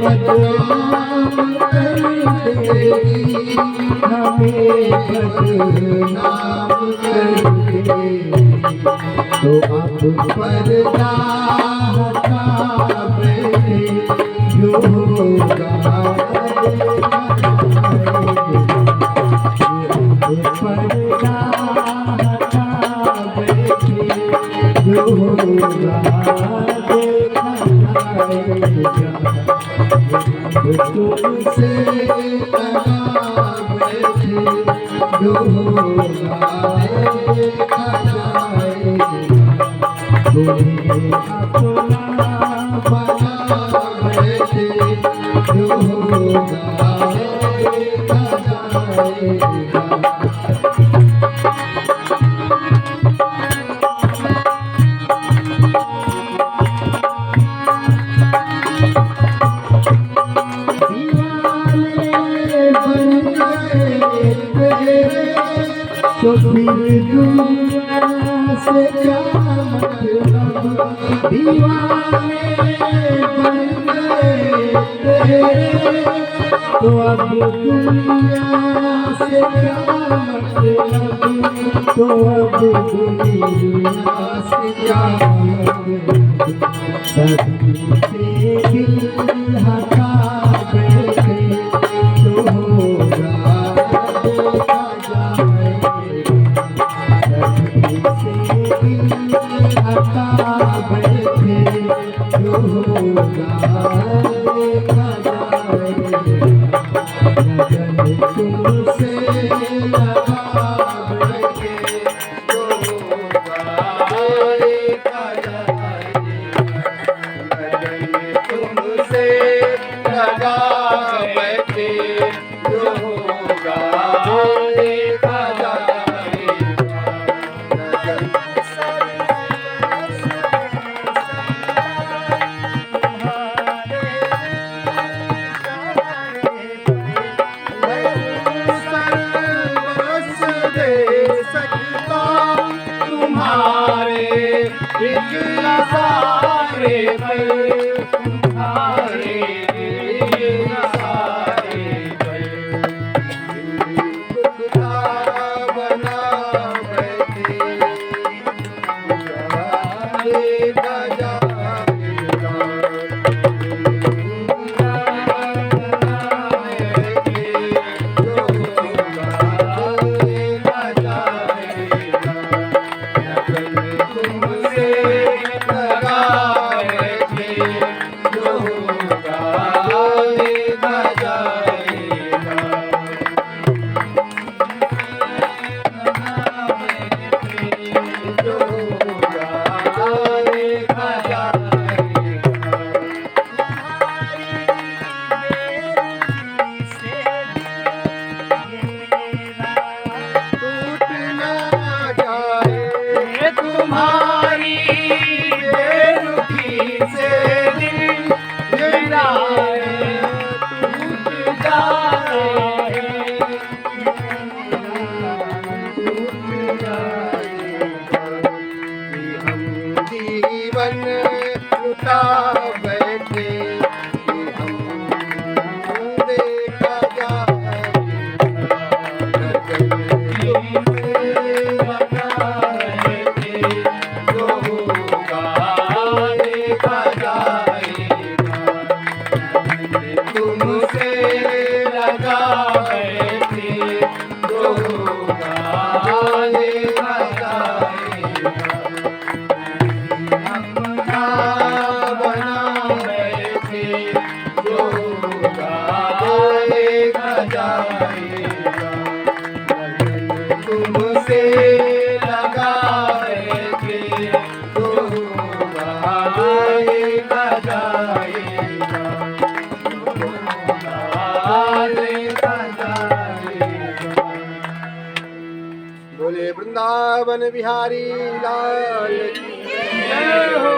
बदनाम कर देगी, हमें बदनाम कर देगी। तो अब पर्दा हटा बैठे, जो होगा पर्दा हटा बैठे, जो होगा देखा जाएगा। तुमसे लगा बैठे, जो होगा देखा जाएगा। तुम्हें अपना बना बैठे, जो होगा देखा जाएगा। तो फिर दुनिया से क्या मतलब, दीवाने बन गए तेरे। तो अब दुनिया से क्या मतलब, तो अब दुनिया से क्या मतलब। सभी से दिल हटा बैठे, तो होगा देखा जाएगा। हटा बैठे, जो होगा देखा जाएगा। लगन तुमसे लगा बैठे, जो होगा देखा जाएगा। लगन तुमसे लगा बैठे, जो होगा देखा जाएगा। तुम्हारे एक इशारे पर, तुम्हारे इशारे पर खुदा बना बैठे, देखा जाएगा। तुम्हारी बेरुखी से दिल मेरा टूट जाए, टूट जाएगा। कि हम जीवन लुटा बैठे, कि हम देखा जाएगा। तुमसे लगा बैठे, जो होगा देखा जाएगा। अपना बना बैठे, जो होगा देखा जाएगा। तुमसे लगा बैठे, जो होगा देखा जाएगा। बोले वृंदावन बिहारी लाल की जय हो।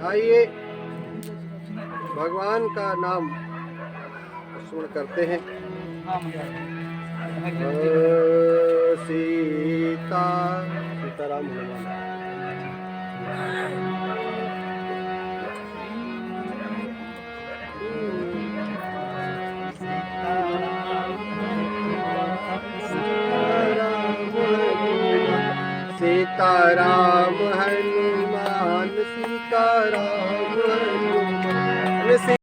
आइए भगवान का नाम स्मरण करते हैं। सीता सीताराम हनुमान। सीताराम